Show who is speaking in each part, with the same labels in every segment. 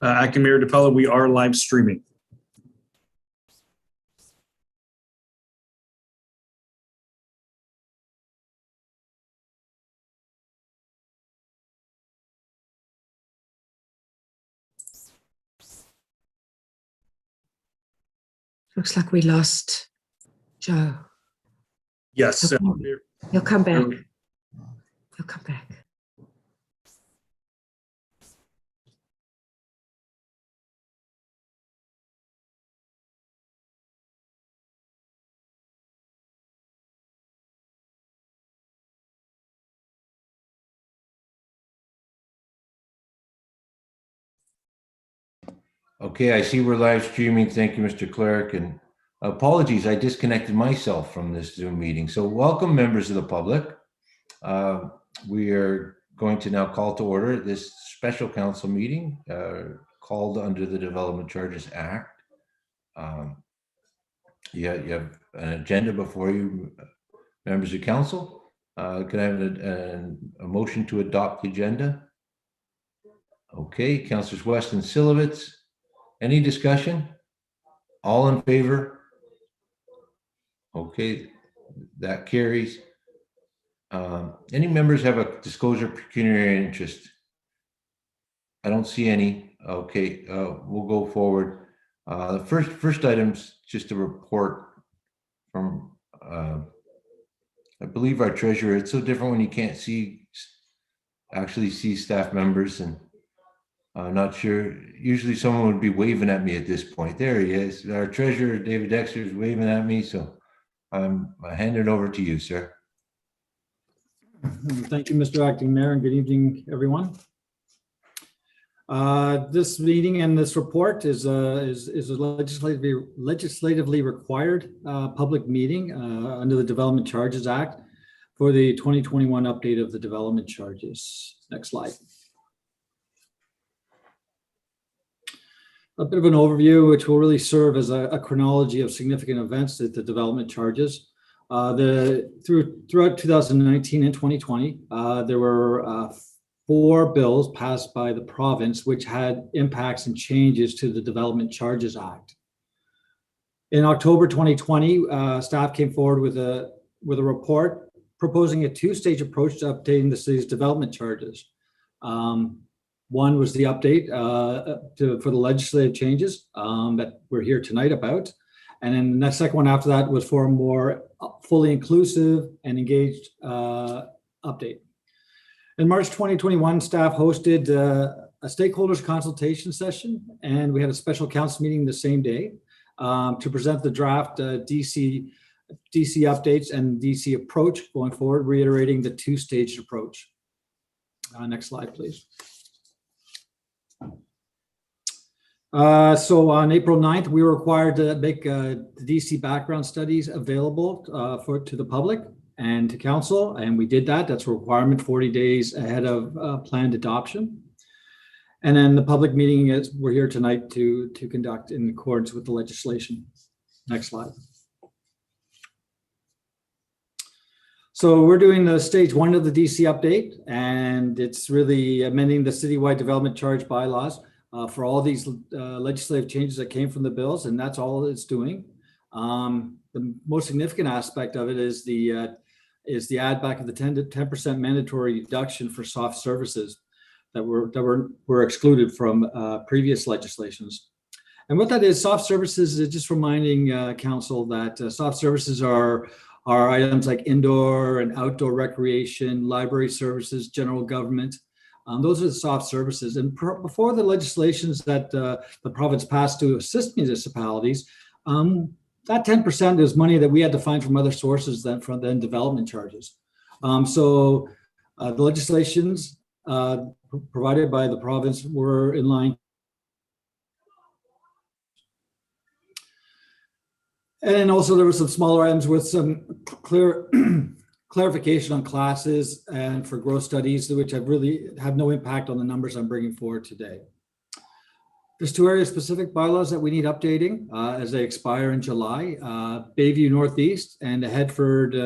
Speaker 1: Acting Mayor DePella, we are live streaming.
Speaker 2: Looks like we lost Joe.
Speaker 1: Yes.
Speaker 2: He'll come back. He'll come back.
Speaker 3: Okay, I see we're live streaming. Thank you, Mr. Clerk. And apologies, I disconnected myself from this Zoom meeting. So welcome, members of the public. We are going to now call to order this special council meeting called under the Development Charges Act. You have an agenda before you, members of council. Can I have a motion to adopt the agenda? Okay, Councillors West and Silovitz. Any discussion? All in favor? Okay, that carries. Any members have a disclosure of pecuniary interest? I don't see any. Okay, we'll go forward. The first item's just a report from, I believe, our treasurer. It's so different when you can't actually see staff members, and I'm not sure. Usually someone would be waving at me at this point. There he is. Our treasurer, David Dexter, is waving at me. So I'm handing it over to you, sir.
Speaker 4: Thank you, Mr. Acting Mayor, and good evening, everyone. This meeting and this report is a legislatively required public meeting under the Development Charges Act for the 2021 update of the development charges. Next slide. A bit of an overview, which will really serve as a chronology of significant events at the development charges. Throughout 2019 and 2020, there were 4 bills passed by the province which had impacts and changes to the Development Charges Act. In October 2020, staff came forward with a report proposing a 2-stage approach to updating the city's development charges. One was the update for the legislative changes that we're here tonight about. And then the second one after that was for a more fully inclusive and engaged update. In March 2021, staff hosted a stakeholders consultation session, and we had a special council meeting the same day to present the draft DC updates and DC approach going forward, reiterating the 2-stage approach. Next slide, please. So on April 9th, we were required to make the DC background studies available to the public and to council, and we did that. That's a requirement 40 days ahead of planned adoption. And then the public meeting is we're here tonight to conduct in accordance with the legislation. Next slide. So we're doing the stage 1 of the DC update, and it's really amending the citywide development charge bylaws for all these legislative changes that came from the bills, and that's all it's doing. The most significant aspect of it is the add back of the 10% mandatory deduction for soft services that were excluded from previous legislations. And what that is, soft services is just reminding council that soft services are items like indoor and outdoor recreation, library services, general government. Those are the soft services. And before the legislations that the province passed to assist municipalities, that 10% is money that we had to find from other sources than development charges. So the legislations provided by the province were in line. And then also there were some smaller items with some clarification on classes and for growth studies, which have no impact on the numbers I'm bringing forward today. There's 2 area specific bylaws that we need updating as they expire in July. Bayview Northeast and the Headford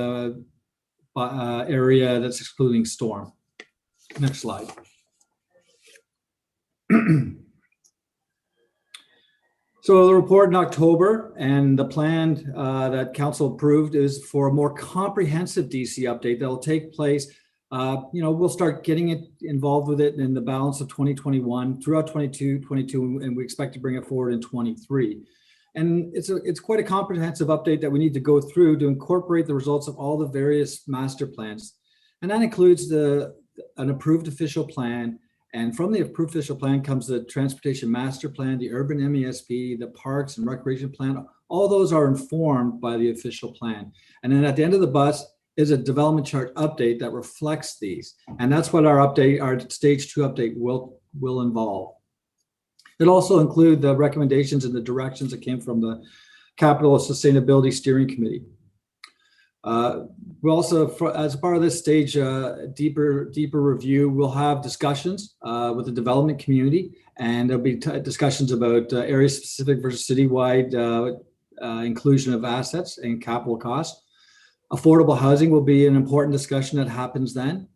Speaker 4: area that's excluding storm. Next slide. So the report in October and the plan that council approved is for a more comprehensive DC update that will take place. We'll start getting it involved with it in the balance of 2021 throughout 22, and we expect to bring it forward in 23. And it's quite a comprehensive update that we need to go through to incorporate the results of all the various master plans. And that includes an approved official plan. And from the approved official plan comes the transportation master plan, the urban MESP, the parks and recreation plan. All those are informed by the official plan. And then at the end of the bus is a development chart update that reflects these. And that's what our stage 2 update will involve. It also include the recommendations and the directions that came from the Capital Sustainability Steering Committee. We also, as part of this stage, deeper review, we'll have discussions with the development community, and there'll be discussions about area specific versus citywide inclusion of assets and capital costs. Affordable housing will be an important discussion that happens then.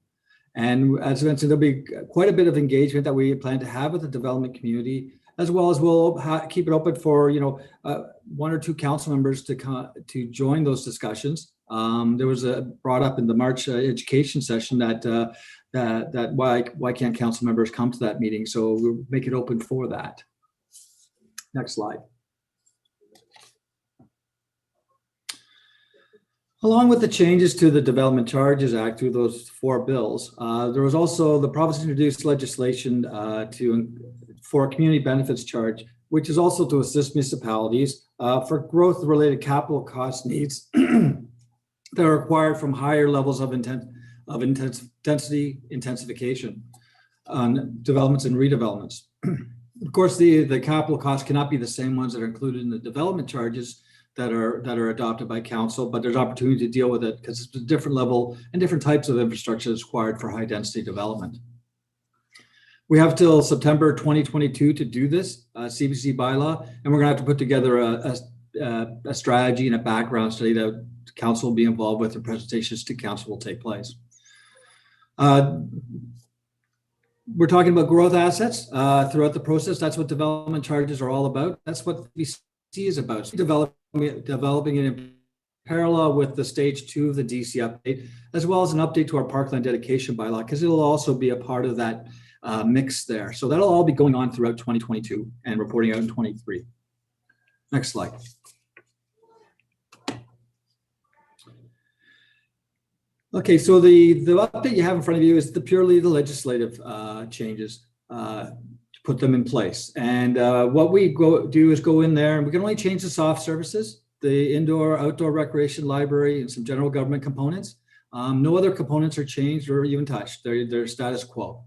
Speaker 4: And as I mentioned, there'll be quite a bit of engagement that we plan to have with the development community, as well as we'll keep it open for 1 or 2 council members to join those discussions. There was brought up in the March education session that why can't council members come to that meeting? So we'll make it open for that. Next slide. Along with the changes to the Development Charges Act through those 4 bills, there was also the province introduced legislation for a community benefits charge, which is also to assist municipalities for growth-related capital cost needs that are required from higher levels of density intensification on developments and redevelopments. Of course, the capital costs cannot be the same ones that are included in the development charges that are adopted by council, but there's opportunity to deal with it because it's a different level and different types of infrastructure that's required for high density development. We have till September 2022 to do this CBC bylaw, and we're gonna have to put together a strategy and a background study that council will be involved with, and presentations to council will take place. We're talking about growth assets throughout the process. That's what development charges are all about. That's what VC is about. So developing it in parallel with the stage 2 of the DC update, as well as an update to our parkland dedication bylaw, because it'll also be a part of that mix there. So that'll all be going on throughout 2022 and reporting out in 23. Next slide. Okay, so the update you have in front of you is purely the legislative changes to put them in place. And what we do is go in there, and we can only change the soft services, the indoor, outdoor recreation library, and some general government components. No other components are changed or even touched. They're status quo.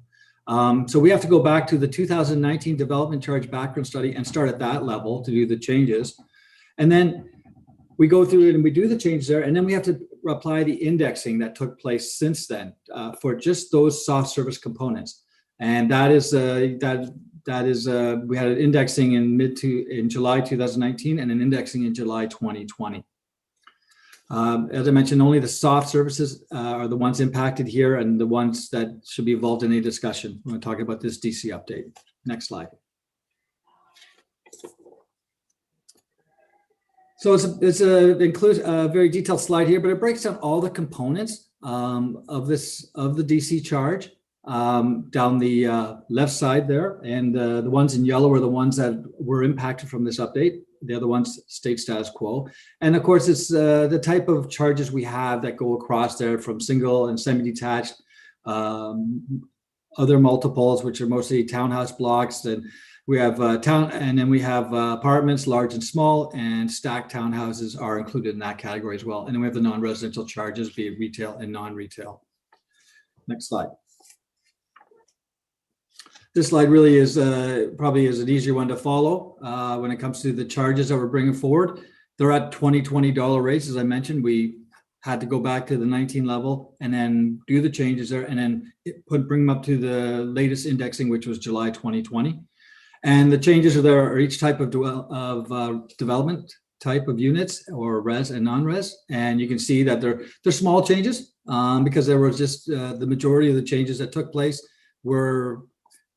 Speaker 4: So we have to go back to the 2019 development charge background study and start at that level to do the changes. And then we go through it and we do the changes there, and then we have to apply the indexing that took place since then for just those soft service components. And that is we had an indexing in July 2019 and an indexing in July 2020. As I mentioned, only the soft services are the ones impacted here and the ones that should be involved in a discussion. I'm going to talk about this DC update. Next slide. So it includes a very detailed slide here, but it breaks down all the components of the DC charge down the left side there, and the ones in yellow are the ones that were impacted from this update. The other ones state status quo, and of course it's the type of charges we have that go across there from single and semi-detached, other multiples, which are mostly townhouse blocks, and we have and then we have apartments, large and small, and stacked townhouses are included in that category as well. And then we have the non-residential charges, be it retail and non-retail. Next slide. This slide really is probably is an easier one to follow when it comes to the charges that we're bringing forward. They're at $20 rates, as I mentioned. We had to go back to the 19 level and then do the changes there, and then bring them up to the latest indexing, which was July 2020. And the changes are there are each type of development type of units, or res and non-res. And you can see that they're small changes because there was just the majority of the changes that took place were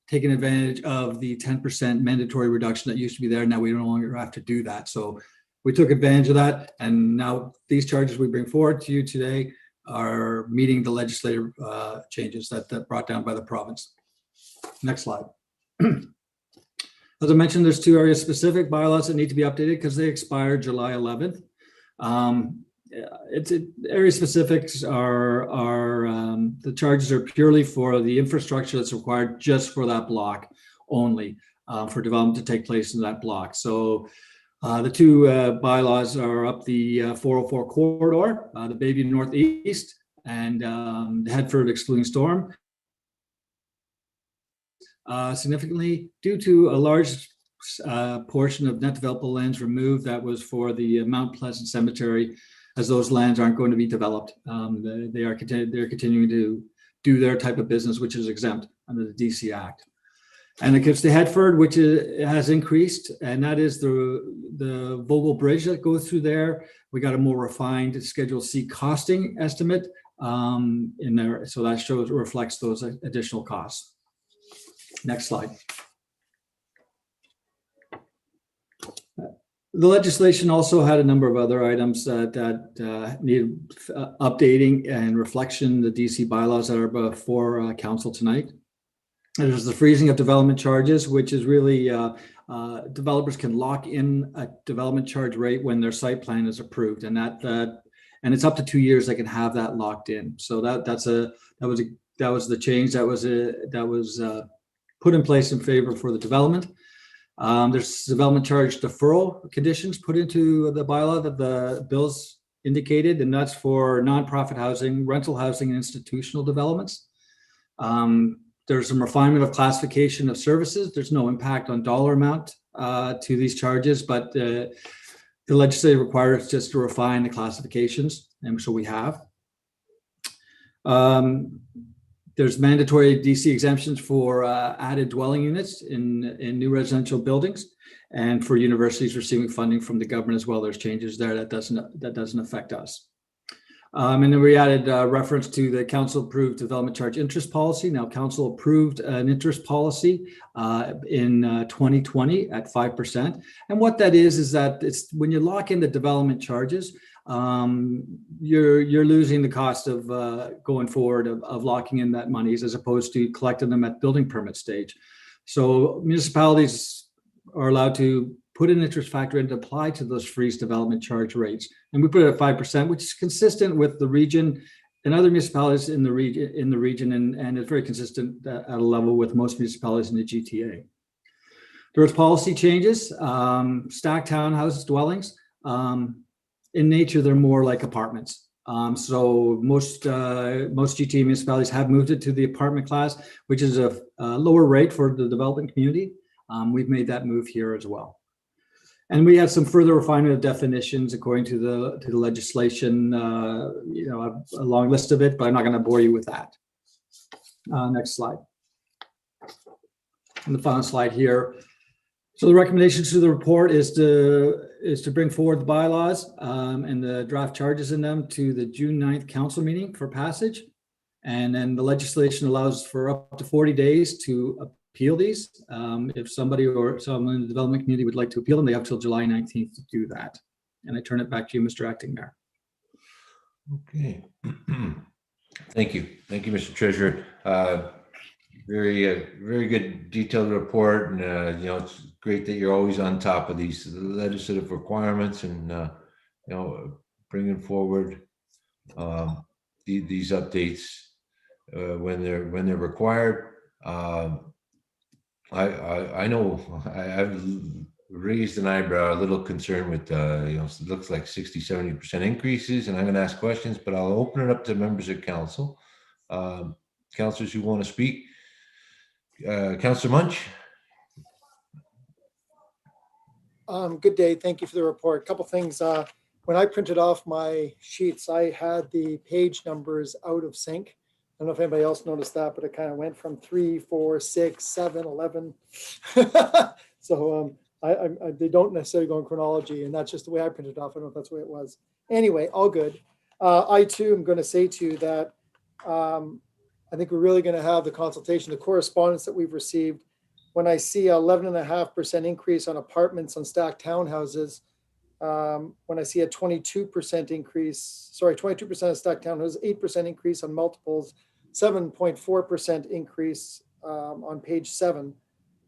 Speaker 4: taken advantage of the 10% mandatory reduction that used to be there. Now we no longer have to do that. So we took advantage of that. And now these charges we bring forward to you today are meeting the legislative changes that brought down by the province. Next slide. As I mentioned, there's two area specific bylaws that need to be updated because they expired July 11th. Area specifics are the charges are purely for the infrastructure that's required just for that block only, for development to take place in that block. So the two bylaws are up the 404 corridor, the Bayview Northeast, and Headford excluding storm. Significantly, due to a large portion of net developable lands removed that was for the Mount Pleasant Cemetery, as those lands aren't going to be developed. They're continuing to do their type of business, which is exempt under the DC Act. And it gets to Headford, which has increased, and that is the Vogel Bridge that goes through there. We got a more refined Schedule C costing estimate in there, so that reflects those additional costs. Next slide. The legislation also had a number of other items that need updating and reflection. The DC bylaws that are before council tonight. There's the freezing of development charges, which is really developers can lock in a development charge rate when their site plan is approved, and and it's up to 2 years they can have that locked in. So that was the change that was put in place in favor for the development. There's development charge deferral conditions put into the bylaw that the bills indicated, and that's for nonprofit housing, rental housing, and institutional developments. There's some refinement of classification of services. There's no impact on dollar amount to these charges, but the legislature requires just to refine the classifications, and so we have. There's mandatory DC exemptions for added dwelling units in new residential buildings, and for universities receiving funding from the government as well. There's changes there that doesn't affect us. And then we added reference to the council approved development charge interest policy. Now council approved an interest policy in 2020 at 5%. And what that is that it's when you lock in the development charges, you're losing the cost of going forward of locking in that monies as opposed to collecting them at building permit stage. So municipalities are allowed to put an interest factor in to apply to those freeze development charge rates. And we put it at 5%, which is consistent with the region and other municipalities in the region, and it's very consistent at a level with most municipalities in the GTA. There was policy changes, stacked townhouse dwellings. In nature, they're more like apartments. So most GTA municipalities have moved it to the apartment class, which is a lower rate for the development community. We've made that move here as well. And we have some further refinement of definitions according to the legislation, a long list of it, but I'm not going to bore you with that. Next slide. And the final slide here. So the recommendations to the report is to bring forward the bylaws and the draft charges in them to the June 9th council meeting for passage. And then the legislation allows for up to 40 days to appeal these. If somebody or someone in the development community would like to appeal them, they have till July 19th to do that. And I turn it back to you, Mr. Acting Mayor.
Speaker 3: Okay. Thank you. Thank you, Mr. Treasurer. Very good detailed report. And, it's great that you're always on top of these legislative requirements and, bringing forward these updates when they're required. I know I've raised an eyebrow, a little concerned with, it looks like 60-70% increases, and I'm going to ask questions, but I'll open it up to members of council. Councilors who want to speak. Councilor Munch.
Speaker 5: Good day. Thank you for the report. A couple things. When I printed off my sheets, I had the page numbers out of sync. I don't know if anybody else noticed that, but it kind of went from 3, 4, 6, 7, 11. So they don't necessarily go in chronology, and that's just the way I printed it off. I don't know if that's the way it was. Anyway, all good. I too am going to say to you that I think we're really going to have the consultation, the correspondence that we've received. When I see 11.5% increase on apartments on stacked townhouses, when I see a 22% increase, 22% of stacked townhouses, 8% increase on multiples, 7.4% increase on page 7.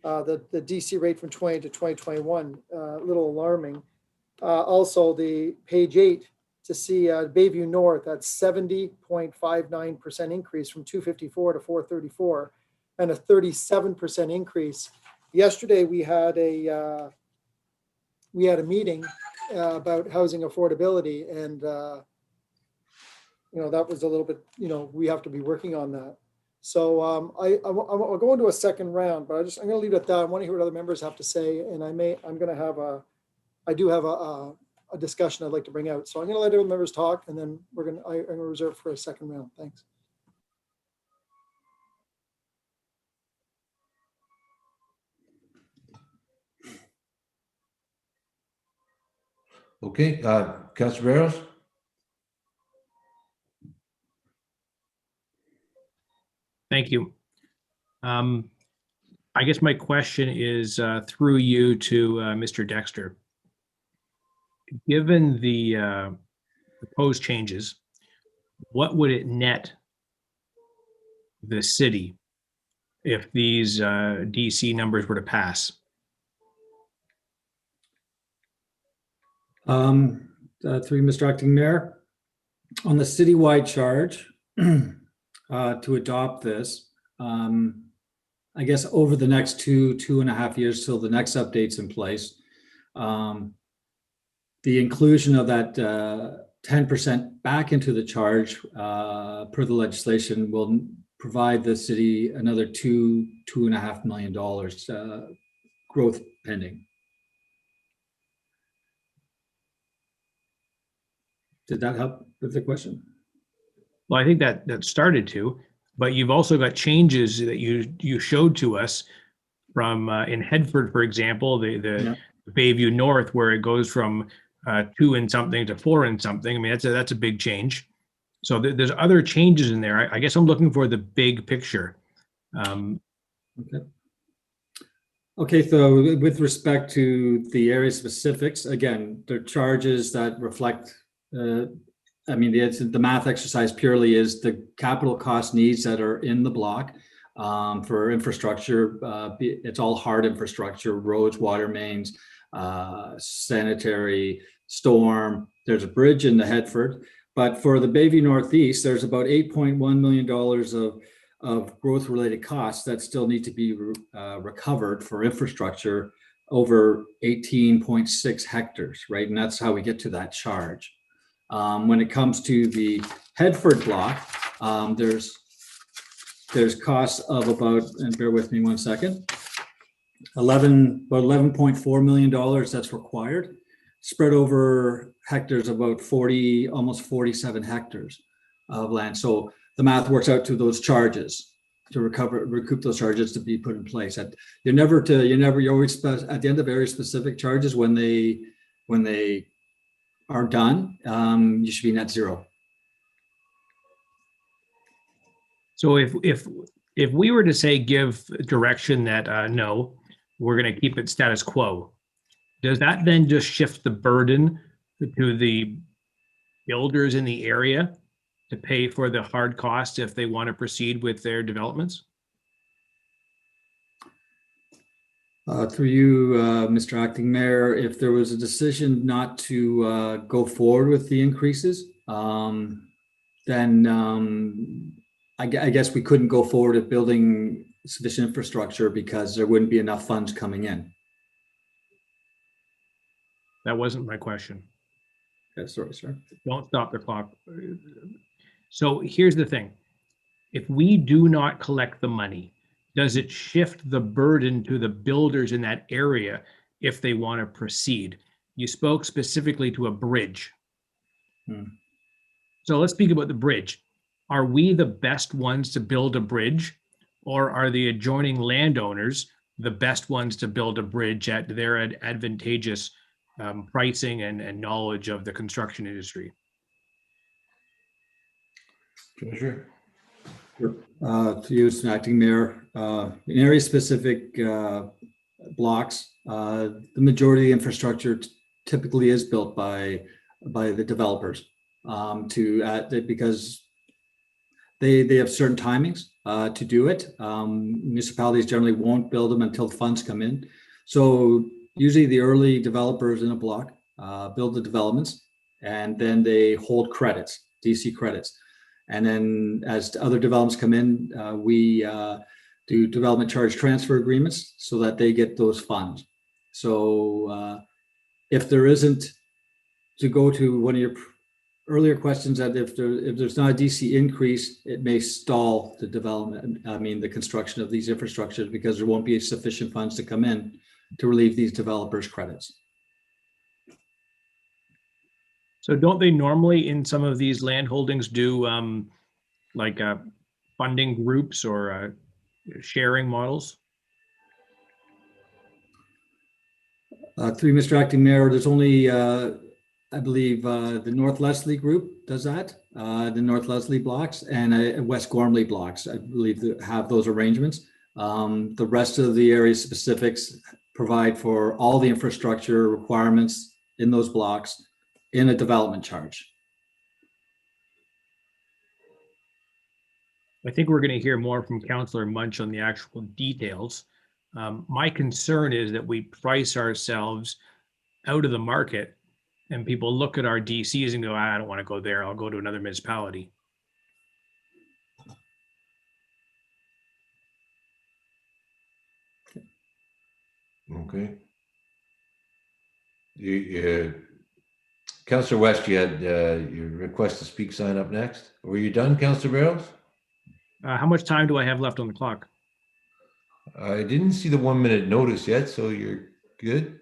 Speaker 5: The DC rate from 20 to 2021, a little alarming. Also, the page 8 to see Bayview North at 70.59% increase from 254 to 434, and a 37% increase. Yesterday we had a meeting about housing affordability, and that was a little bit, we have to be working on that. So I'll go into a second round, but I'm going to leave it at that. I want to hear what other members have to say, and I do have a discussion I'd like to bring out. So I'm going to let other members talk, and then I'm going to reserve for a second round. Thanks.
Speaker 3: Okay, Councilor Barros?
Speaker 6: Thank you. I guess my question is through you to Mr. Dexter. Given the proposed changes, what would it net the city if these DC numbers were to pass?
Speaker 4: Through Mr. Acting Mayor, on the citywide charge to adopt this, I guess over the next 2.5 years till the next update's in place, the inclusion of that 10% back into the charge per the legislation will provide the city another $2.5 million growth pending. Did that help with the question?
Speaker 6: Well, I think that started to, but you've also got changes that you showed to us from in Headford, for example, the Bayview North, where it goes from 2 and something to 4 and something. I mean, that's a big change. So there's other changes in there. I guess I'm looking for the big picture.
Speaker 4: Okay, so with respect to the area specifics, again, the charges that reflect, the math exercise purely is the capital cost needs that are in the block for infrastructure. It's all hard infrastructure, roads, water mains, sanitary, storm. There's a bridge in the Headford. But for the Bayview Northeast, there's about $8.1 million of growth-related costs that still need to be recovered for infrastructure over 18.6 hectares, right? And that's how we get to that charge. When it comes to the Headford block, there's costs of about, and bear with me 1 second, about $11.4 million that's required, spread over hectares, about 40, almost 47 hectares of land. So the math works out to those charges to recoup those charges to be put in place. You're always at the end of very specific charges when they are done, you should be net zero.
Speaker 6: So if we were to say give direction that no, we're going to keep it status quo, does that then just shift the burden to the builders in the area to pay for the hard costs if they want to proceed with their developments?
Speaker 4: Through you, Mr. Acting Mayor, if there was a decision not to go forward with the increases, then I guess we couldn't go forward at building sufficient infrastructure because there wouldn't be enough funds coming in.
Speaker 6: That wasn't my question.
Speaker 4: Yeah, sorry, sir.
Speaker 6: Don't stop the clock. So here's the thing. If we do not collect the money, does it shift the burden to the builders in that area if they want to proceed? You spoke specifically to a bridge. So let's speak about the bridge. Are we the best ones to build a bridge, or are the adjoining landowners the best ones to build a bridge at their advantageous pricing and knowledge of the construction industry?
Speaker 3: Treasurer?
Speaker 4: To use an acting mayor, in area-specific blocks, the majority of the infrastructure typically is built by the developers because they have certain timings to do it. Municipalities generally won't build them until funds come in. So usually the early developers in a block build the developments, and then they hold credits, DC credits. And then as other developments come in, we do development charge transfer agreements so that they get those funds. So if there isn't, to go to one of your earlier questions, that if there's not a DC increase, it may stall the development, the construction of these infrastructures, because there won't be sufficient funds to come in to relieve these developers' credits.
Speaker 6: So don't they normally in some of these land holdings do like funding groups or sharing models?
Speaker 4: Through Mr. Acting Mayor, there's only, I believe, the North Leslie group does that, the North Leslie blocks, and West Gormley blocks, I believe, that have those arrangements. The rest of the area specifics provide for all the infrastructure requirements in those blocks in a development charge.
Speaker 6: I think we're going to hear more from Councillor Munch on the actual details. My concern is that we price ourselves out of the market and people look at our DCs and go, I don't want to go there. I'll go to another municipality.
Speaker 3: Okay. Councillor West, you had your request to speak sign up next. Were you done, Councillor Barrows?
Speaker 6: How much time do I have left on the clock?
Speaker 3: I didn't see the 1 minute notice yet, so you're good.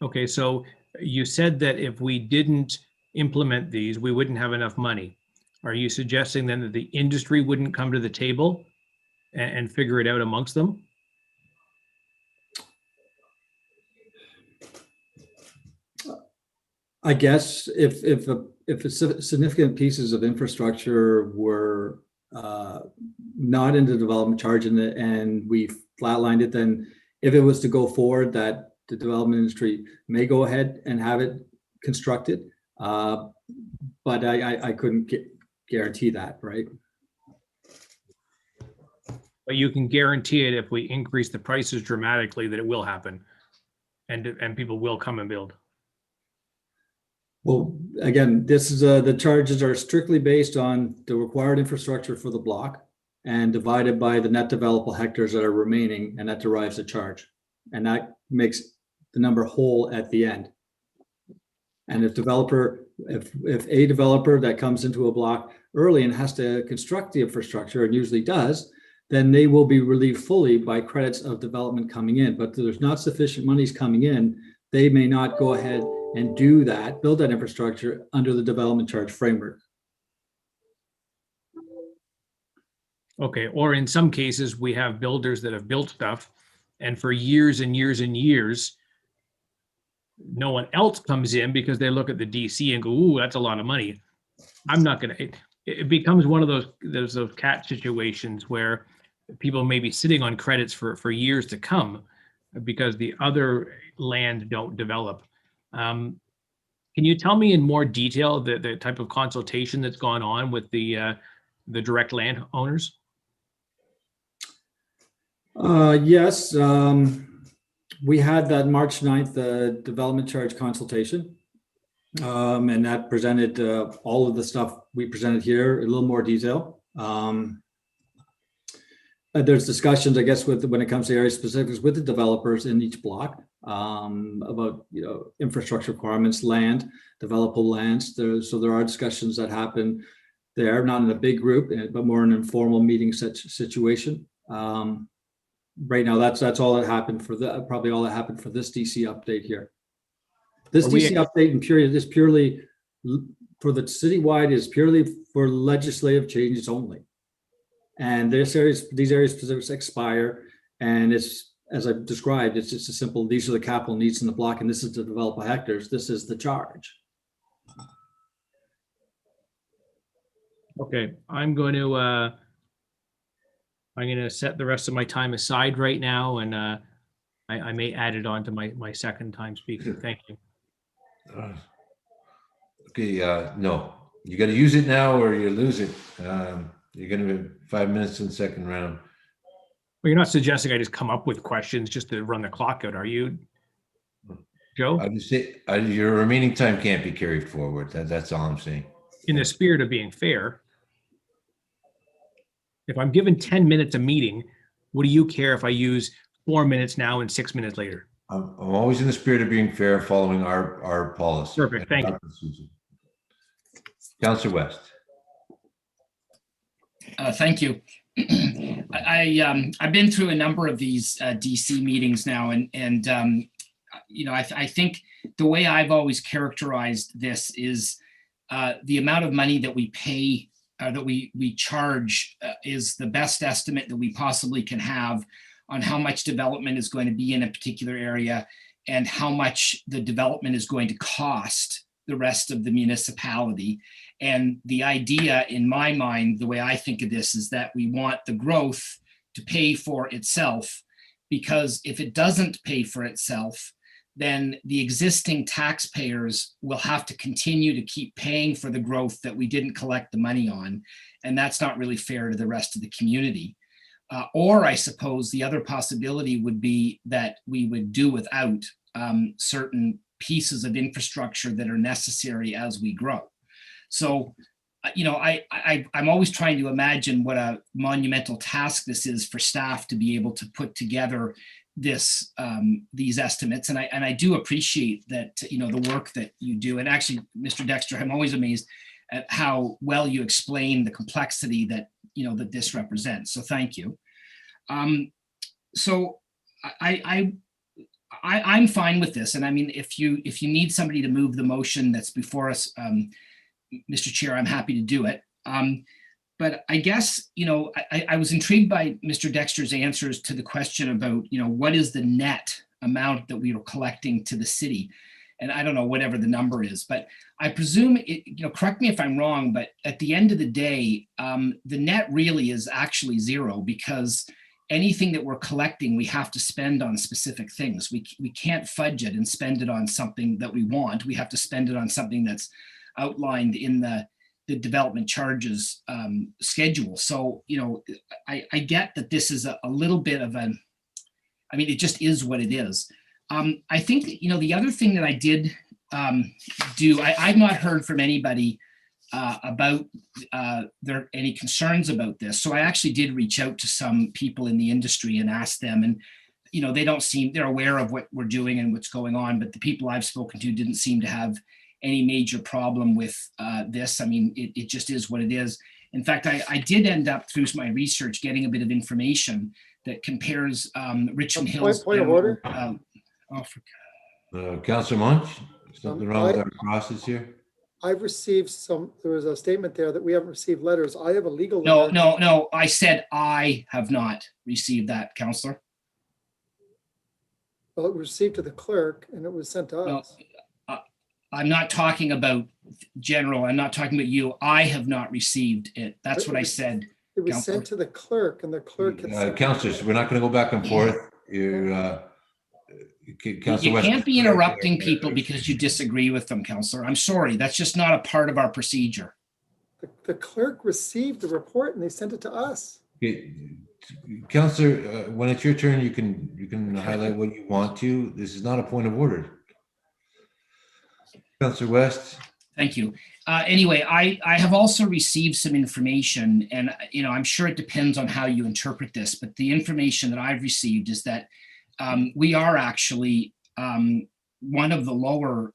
Speaker 6: Okay, so you said that if we didn't implement these, we wouldn't have enough money. Are you suggesting then that the industry wouldn't come to the table and figure it out amongst them?
Speaker 4: I guess if significant pieces of infrastructure were not in the development charge and we flatlined it, then if it was to go forward, that the development industry may go ahead and have it constructed. But I couldn't guarantee that, right?
Speaker 6: But you can guarantee it if we increase the prices dramatically that it will happen and people will come and build.
Speaker 4: Well, again, this is the charges are strictly based on the required infrastructure for the block and divided by the net developable hectares that are remaining, and that derives the charge. And that makes the number whole at the end. And if a developer that comes into a block early and has to construct the infrastructure, and usually does, then they will be relieved fully by credits of development coming in. But if there's not sufficient monies coming in, they may not go ahead and do that, build that infrastructure under the development charge framework.
Speaker 6: Okay, or in some cases, we have builders that have built stuff and for years and years and years, no one else comes in because they look at the DC and go, ooh, that's a lot of money. I'm not gonna, it becomes one of those cat situations where people may be sitting on credits for years to come because the other land don't develop. Can you tell me in more detail the type of consultation that's gone on with the direct land owners?
Speaker 4: Yes, we had that March 9th development charge consultation, and that presented all of the stuff we presented here in a little more detail. There's discussions, I guess, when it comes to area specifics with the developers in each block about infrastructure requirements, land, developable lands. So there are discussions that happen there, not in a big group, but more in an informal meeting situation. Right now, that's all that happened for probably all that happened for this DC update here. This DC update in period is purely for the citywide, is purely for legislative changes only. And these area specifics expire, and it's, as I've described, it's just a simple, these are the capital needs in the block, and this is the developable hectares, this is the charge.
Speaker 6: Okay, I'm going to set the rest of my time aside right now, and I may add it on to my second time speaking. Thank you.
Speaker 3: Okay, no, you got to use it now or you lose it. You're going to be 5 minutes in the second round.
Speaker 6: Well, you're not suggesting I just come up with questions just to run the clock out, are you, Joe?
Speaker 3: I just say your remaining time can't be carried forward. That's all I'm saying.
Speaker 6: In the spirit of being fair, if I'm given 10 minutes a meeting, what do you care if I use 4 minutes now and 6 minutes later?
Speaker 3: I'm always in the spirit of being fair, following our policy.
Speaker 6: Perfect, thank you.
Speaker 3: you. Councillor West.
Speaker 7: Thank you. I've been through a number of these DC meetings now, and I think the way I've always characterized this is the amount of money that we pay, that we charge, is the best estimate that we possibly can have on how much development is going to be in a particular area and how much the development is going to cost the rest of the municipality. And the idea in my mind, the way I think of this, is that we want the growth to pay for itself, because if it doesn't pay for itself, then the existing taxpayers will have to continue to keep paying for the growth that we didn't collect the money on. And that's not really fair to the rest of the community. Or I suppose the other possibility would be that we would do without certain pieces of infrastructure that are necessary as we grow. So, I'm always trying to imagine what a monumental task this is for staff to be able to put together this these estimates, and I do appreciate that, the work that you do. And actually, Mr. Dexter, I'm always amazed at how well you explain the complexity that that this represents. So thank you. So I'm fine with this, and I mean, if you need somebody to move the motion that's before us, Mr. Chair, I'm happy to do it. But I guess, I was intrigued by Mr. Dexter's answers to the question about, what is the net amount that we are collecting to the city? And I don't know, whatever the number is, but I presume it, correct me if I'm wrong, but at the end of the day, the net really is actually zero, because anything that we're collecting, we have to spend on specific things. We can't fudge it and spend it on something that we want. We have to spend it on something that's outlined in the development charges schedule. So, I get that this is a little bit of it just is what it is. I think, the other thing that I did do, I've not heard from anybody about any concerns about this. So I actually did reach out to some people in the industry and ask them, and they're aware of what we're doing and what's going on, but the people I've spoken to didn't seem to have any major problem with this. I mean, it just is what it is. In fact, I did end up, through my research, getting a bit of information that compares Richmond Hills.
Speaker 5: Point of order.
Speaker 3: Councillor Munch, something wrong with our process here?
Speaker 5: I've received there was a statement there that we haven't received letters. I have a legal letter.
Speaker 7: No. I said I have not received that, Councillor.
Speaker 5: Well, it was received to the clerk and it was sent to us.
Speaker 7: I'm not talking about general. I'm not talking about you. I have not received it. That's what I said.
Speaker 5: It was
Speaker 7: Counselor.
Speaker 5: sent to the clerk, and the clerk had sent
Speaker 3: Councillors, we're not going to go back and forth.
Speaker 7: You
Speaker 3: Councillor West.
Speaker 7: can't be interrupting people because you disagree with them, Councillor. I'm sorry. That's just not a part of our procedure.
Speaker 5: the clerk received the report and they sent it to us.
Speaker 3: Okay. Councillor, when it's your turn, you can highlight what you want to. This is not a point of order. Councillor West.
Speaker 7: Thank you. Anyway, I have also received some information, and I'm sure it depends on how you interpret this, but the information that I've received is that we are actually one of the lower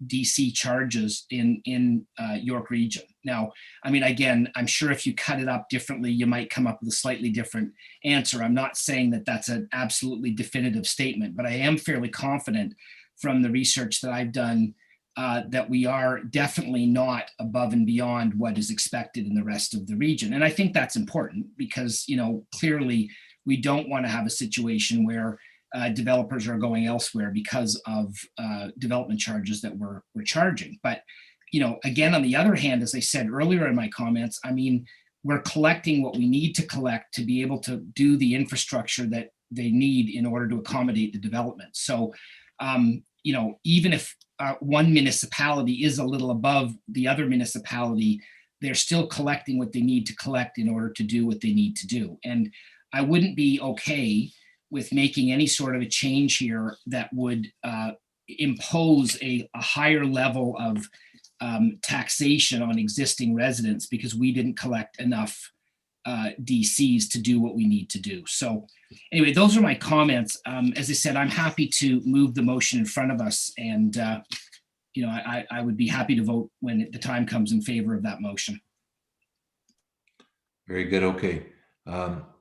Speaker 7: DC charges in York Region. Now, I mean, again, I'm sure if you cut it up differently, you might come up with a slightly different answer. I'm not saying that that's an absolutely definitive statement, but I am fairly confident from the research that I've done that we are definitely not above and beyond what is expected in the rest of the region. And I think that's important because, clearly we don't want to have a situation where developers are going elsewhere because of development charges that we're charging. But again, on the other hand, as I said earlier in my comments, I mean, we're collecting what we need to collect to be able to do the infrastructure that they need in order to accommodate the development. So, even if one municipality is a little above the other municipality, they're still collecting what they need to collect in order to do what they need to do. And I wouldn't be okay with making any sort of a change here that would impose a higher level of taxation on existing residents because we didn't collect enough DCs to do what we need to do. So anyway, those are my comments. As I said, I'm happy to move the motion in front of us, and I would be happy to vote when the time comes in favor of that motion.
Speaker 3: Very good. Okay.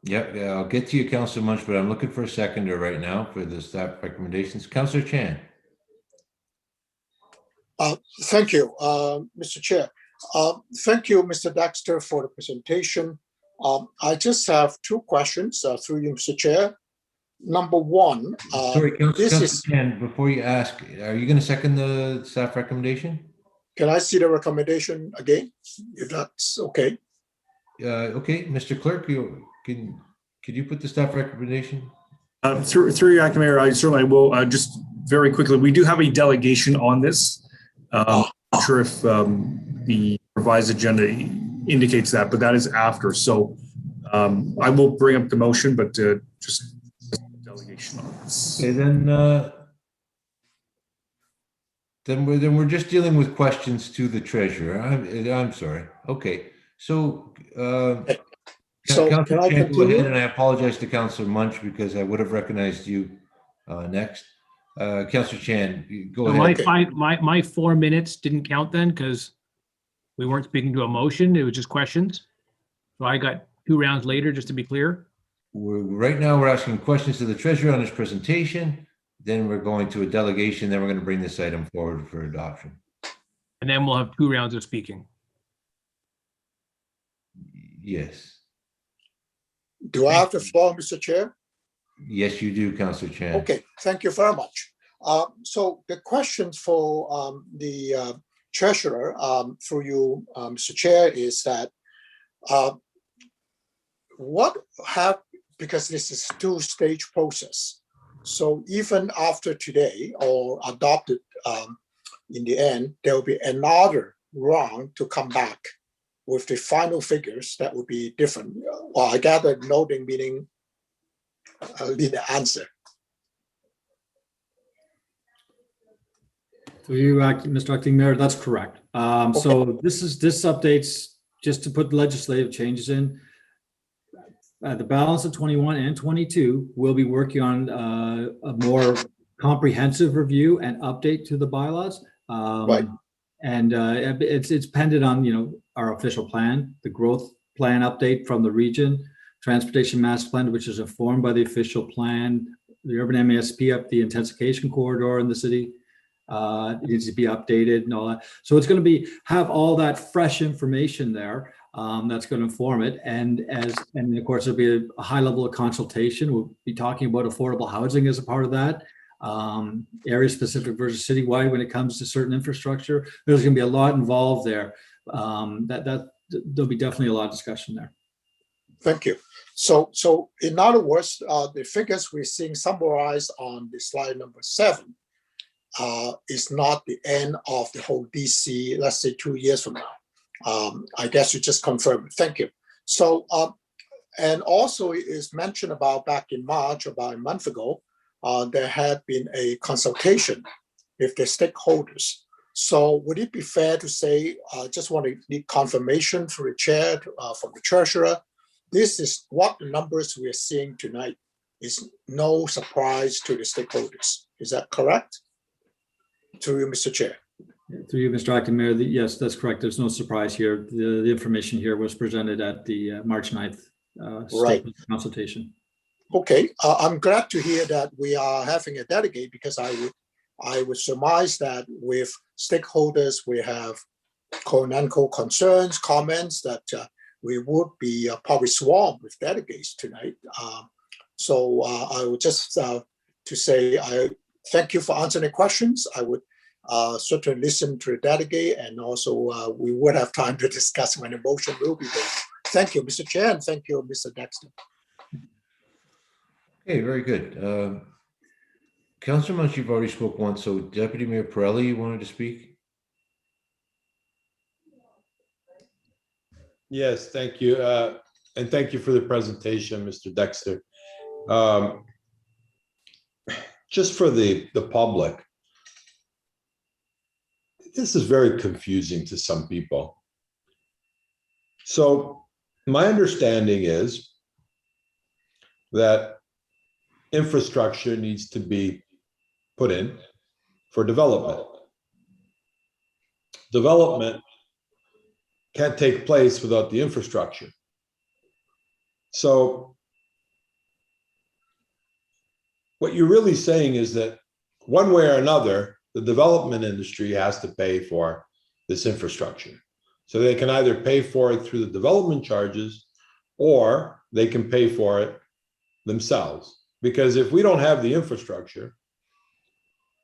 Speaker 3: Yeah, I'll get to you, Councillor Munch, but I'm looking for a seconder right now for the staff recommendations. Councillor Chan.
Speaker 8: Thank you, Mr. Chair. Thank you, Mr. Dexter, for the presentation. I just have two questions through you, Mr. Chair. Number one,
Speaker 3: Sorry, Councillor
Speaker 8: is.
Speaker 3: Chan, before you ask, are you going to second the staff recommendation?
Speaker 8: Can I see the recommendation again, if that's okay?
Speaker 3: Okay, Mr. Clerk, could you put the staff recommendation?
Speaker 1: Through your Acting Mayor, I certainly will. Just very quickly, we do have a delegation on this. Not sure if the revised agenda indicates that, but that is after. So I will bring up the motion, but just delegation on this.
Speaker 3: Okay, then we're just dealing with questions to the treasurer. I'm sorry. Okay, so
Speaker 8: So
Speaker 3: Councillor
Speaker 8: can I
Speaker 3: Chan, go
Speaker 8: continue?
Speaker 3: ahead, and I apologize to Councillor Munch because I would have recognized you next. Councillor Chan, go ahead.
Speaker 6: My 4 minutes didn't count then because we weren't speaking to a motion. It was just questions. So I got 2 rounds later, just to be clear.
Speaker 3: Right now, we're asking questions to the treasurer on his presentation. Then we're going to a delegation. Then we're going to bring this item forward for adoption.
Speaker 6: And then we'll have 2 rounds of speaking.
Speaker 3: Yes.
Speaker 8: Do I have the floor, Mr. Chair?
Speaker 3: Yes, you do, Councillor Chan.
Speaker 8: Okay, thank you very much. So the question for the treasurer through you, Mr. Chair, is that because this is 2-stage process. So even after today or adopted in the end, there will be another round to come back with the final figures that will be different. Well, I gather noting meaning need the answer.
Speaker 4: Through you, Mr. Acting Mayor, that's correct. So this updates just to put legislative changes in. The balance of 21 and 22 will be working on a more comprehensive review and update to the bylaws.
Speaker 8: Right.
Speaker 4: And it's dependent on our official plan, the growth plan update from the region, transportation master plan, which is informed by the official plan, the urban MASP up the intensification corridor in the city. It needs to be updated and all that. So it's going to have all that fresh information there that's going to inform it. And of course, there'll be a high level of consultation. We'll be talking about affordable housing as a part of that. Area specific versus citywide when it comes to certain infrastructure. There's going to be a lot involved there. There'll be definitely a lot of discussion there.
Speaker 8: Thank you. So in other words, the figures we're seeing summarized on the slide number 7 is not the end of the whole DC, let's say 2 years from now. I guess you just confirmed it. Thank you. So, and also it is mentioned about back in March, about a month ago, there had been a consultation with the stakeholders. So would it be fair to say, just want to need confirmation through the chair from the treasurer, this is what the numbers we're seeing tonight is no surprise to the stakeholders. Is that correct? To you, Mr. Chair.
Speaker 4: Through you, Mr. Acting Mayor, yes, that's correct. There's no surprise here. The information here was presented at the March 9th
Speaker 8: Right.
Speaker 4: consultation.
Speaker 8: Okay, I'm glad to hear that we are having a delegate because I would surmise that with stakeholders, we have quote-unquote concerns, comments that we would be probably swarmed with delegates tonight. So I would just to say, I thank you for answering the questions. certainly listen to the delegate, and also we would have time to discuss when the motion will be made. Thank you, Mr. Chair, and thank you, Mr. Dexter.
Speaker 3: Okay, very good. Councilor Munch, you've already spoke once, so Deputy Mayor Pirelli, you wanted to speak?
Speaker 9: Yes, thank you. And thank you for the presentation, Mr. Dexter. Just for the public, this is very confusing to some people. So my understanding is that infrastructure needs to be put in for development. Development can't take place without the infrastructure. So what you're really saying is that one way or another, the development industry has to pay for this infrastructure. So they can either pay for it through the development charges, or they can pay for it themselves. Because if we don't have the infrastructure,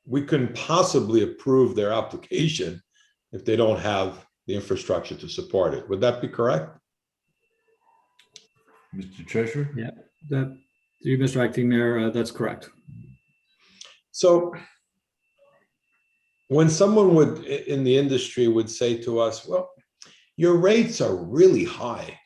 Speaker 9: we couldn't possibly approve their application if they don't have the infrastructure to support it. Would that be correct?
Speaker 3: Mr. Treasurer?
Speaker 4: Yeah, that, through Mr. Acting Mayor, that's correct.
Speaker 9: So when someone would in the industry would say to us, well, your rates are really high.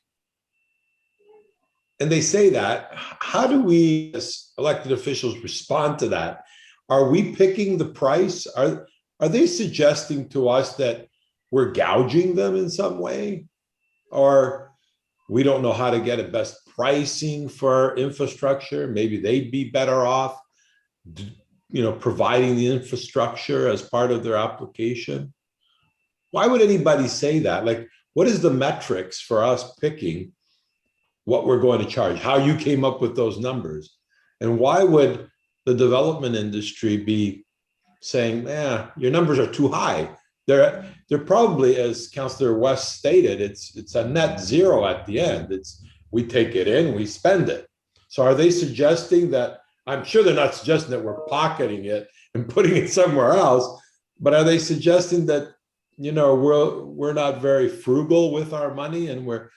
Speaker 9: And they say that, how do we as elected officials respond to that? Are we picking the price? Are they suggesting to us that we're gouging them in some way? Or we don't know how to get a best pricing for infrastructure? Maybe they'd be better off, providing the infrastructure as part of their application. Why would anybody say that? Like, what is the metrics for us picking what we're going to charge? How you came up with those numbers? And why would the development industry be saying, your numbers are too high? They're probably, as Councillor West stated, it's a net zero at the end. We take it in, we spend it. So are they suggesting that, I'm sure they're not suggesting that we're pocketing it and putting it somewhere else, but are they suggesting that, we're not very frugal with our money and we're,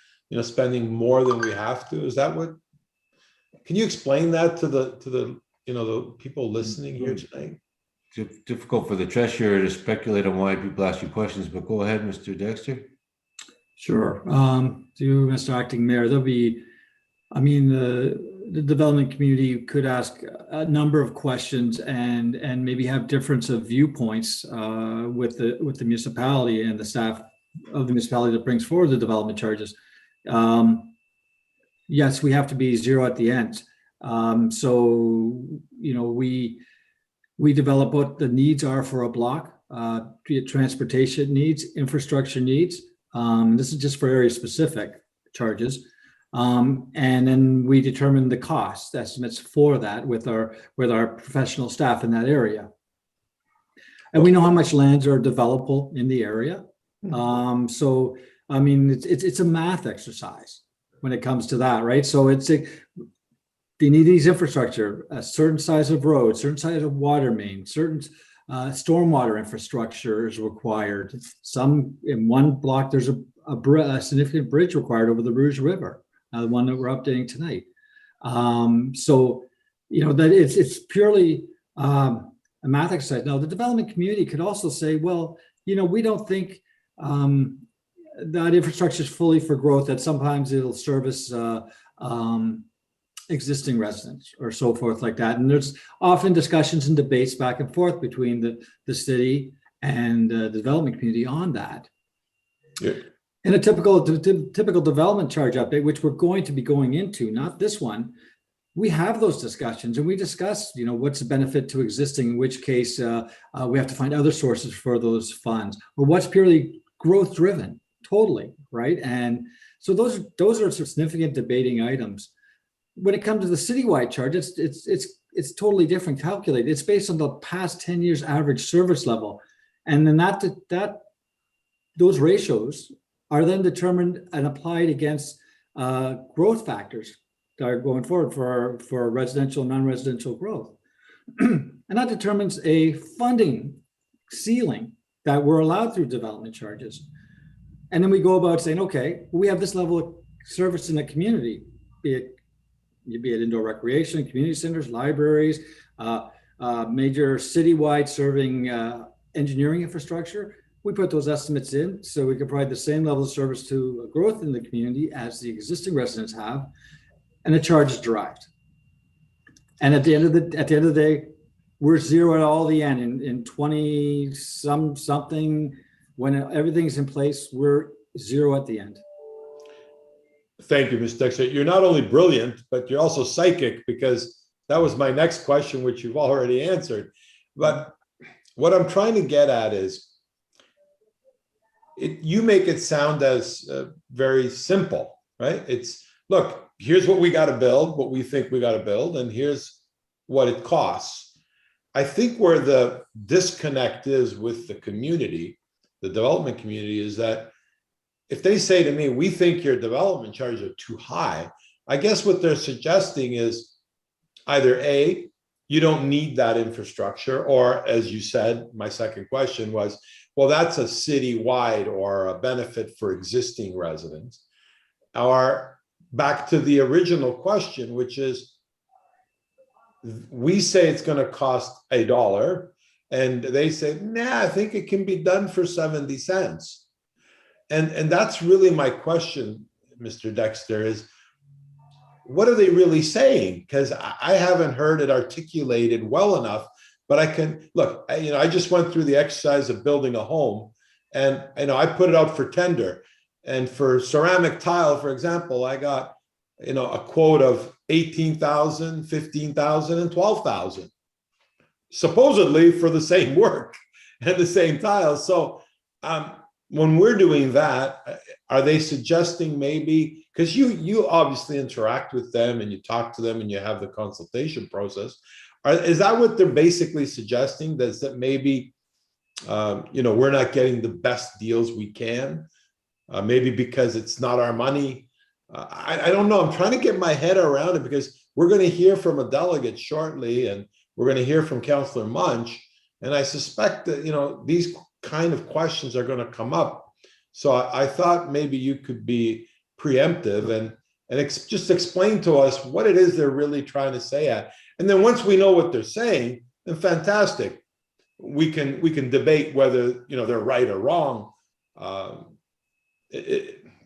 Speaker 9: spending more than we have to? Is that what, can you explain that to the people listening here tonight?
Speaker 3: Difficult for the treasurer to speculate on why people ask you questions, but go ahead, Mr. Dexter.
Speaker 4: Sure. To Mr. Acting Mayor, there'll be, the development community could ask a number of questions and maybe have difference of viewpoints with the municipality and the staff of the municipality that brings forward the development charges. Yes, we have to be zero at the end. We develop what the needs are for a block, be it transportation needs, infrastructure needs. This is just for area specific charges. And then we determine the cost estimates for that with our professional staff in that area. And we know how much lands are developable in the area. It's a math exercise when it comes to that, right? So they need these infrastructure, a certain size of road, certain size of water main, certain stormwater infrastructure is required. Some in one block, there's a significant bridge required over the Rouge River, the one that we're updating tonight. That it's purely a math exercise. Now, the development community could also say, well, we don't think that infrastructure is fully for growth, that sometimes it'll service existing residents or so forth like that. And there's often discussions and debates back and forth between the city and the development community on that.
Speaker 9: Yeah.
Speaker 4: In a typical development charge update, which we're going to be going into, not this one, we have those discussions and we discuss, what's the benefit to existing, in which case we have to find other sources for those funds, or what's purely growth driven, totally, right? And so those are significant debating items. When it comes to the citywide charge, it's totally different calculated. It's based on the past 10 years average service level. And then those ratios are then determined and applied against growth factors that are going forward for residential, non-residential growth. And that determines a funding ceiling that we're allowed through development charges. And then we go about saying, okay, we have this level of service in the community, be it indoor recreation, community centers, libraries, major citywide serving engineering infrastructure. We put those estimates in so we can provide the same level of service to growth in the community as the existing residents have, and the charge is derived. And at the end of the day, we're zero at all the end in 20 something. When everything's in place, we're zero at the end.
Speaker 9: Thank you, Mr. Dexter. You're not only brilliant, but you're also psychic, because that was my next question, which you've already answered. But what I'm trying to get at is, you make it sound as very simple, right? It's, look, here's what we got to build, what we think we got to build, and here's what it costs. I think where the disconnect is with the community, the development community, is that if they say to me, we think your development charges are too high, I guess what they're suggesting is either A, you don't need that infrastructure, or as you said, my second question was, well, that's a citywide or a benefit for existing residents. Or back to the original question, which is, we say it's going to cost $1, and they say, nah, I think it can be done for 70 cents. And that's really my question, Mr. Dexter, is what are they really saying? Because I haven't heard it articulated well enough, but I can, look, I just went through the exercise of building a home, and I put it out for tender. And for ceramic tile, for example, I got, a quote of 18,000, 15,000, and 12,000, supposedly for the same work and the same tiles. So when we're doing that, are they suggesting maybe, because you obviously interact with them and you talk to them and you have the consultation process, is that what they're basically suggesting? That maybe, we're not getting the best deals we can, maybe because it's not our money? I don't know. I'm trying to get my head around it, because we're going to hear from a delegate shortly, and we're going to hear from Councillor Munch, and I suspect that these kind of questions are going to come up. So I thought maybe you could be preemptive and just explain to us what it is they're really trying to say at. And then once we know what they're saying, then fantastic. We can debate whether they're right or wrong.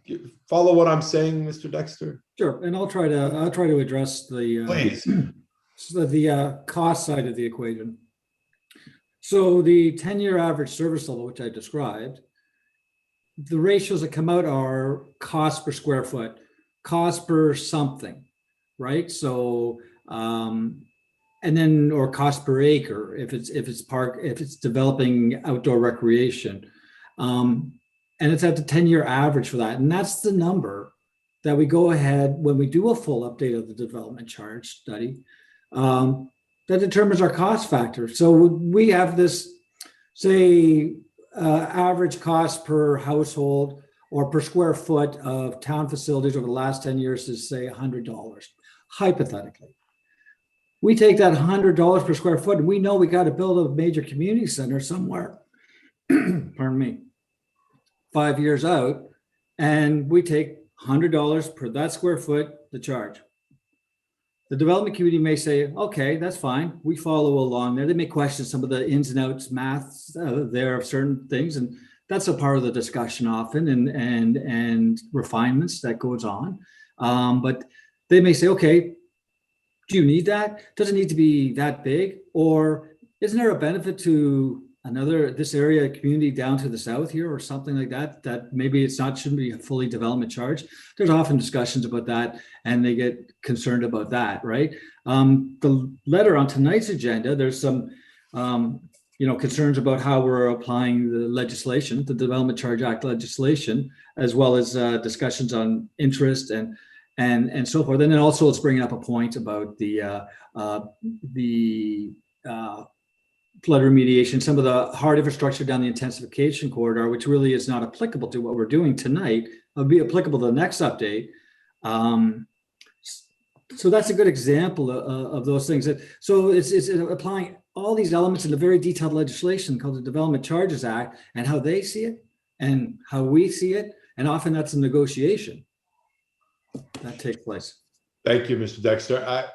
Speaker 9: You follow what I'm saying, Mr. Dexter?
Speaker 4: Sure, and I'll try to address
Speaker 9: Please.
Speaker 4: the cost side of the equation. So the 10-year average service level, which I described, the ratios that come out are cost per square foot, cost per something, right? So, and then, or cost per acre if it's developing outdoor recreation, and it's at the 10-year average for that, and that's the number that we go ahead when we do a full update of the development charge study. That determines our cost factor. So we have this, say, average cost per household or per square foot of town facilities over the last 10 years is, say, $100, hypothetically. We take that $100 per square foot, and we know we got to build a major community center somewhere, pardon me, 5 years out, and we take $100 per that square foot, the charge. The development community may say, okay, that's fine. We follow along there. They may question some of the ins and outs maths there of certain things. And that's a part of the discussion often and refinements that goes on. But they may say, okay, do you need that? Does it need to be that big? Or isn't there a benefit to this area community down to the south here or something like that, that maybe shouldn't be a fully development charge? There's often discussions about that, and they get concerned about that, right? The letter on tonight's agenda, there's some concerns about how we're applying the legislation, the Development Charge Act legislation, as well as discussions on interest and so forth. And then also it's bringing up a point about the flood remediation, some of the hard infrastructure down the intensification corridor, which really is not applicable to what we're doing tonight, will be applicable to the next update. So that's a good example of those things. So it's applying all these elements in a very detailed legislation called the Development Charges Act, and how they see it and how we see it. And often that's a negotiation that takes place.
Speaker 9: Thank you, Mr. Dexter.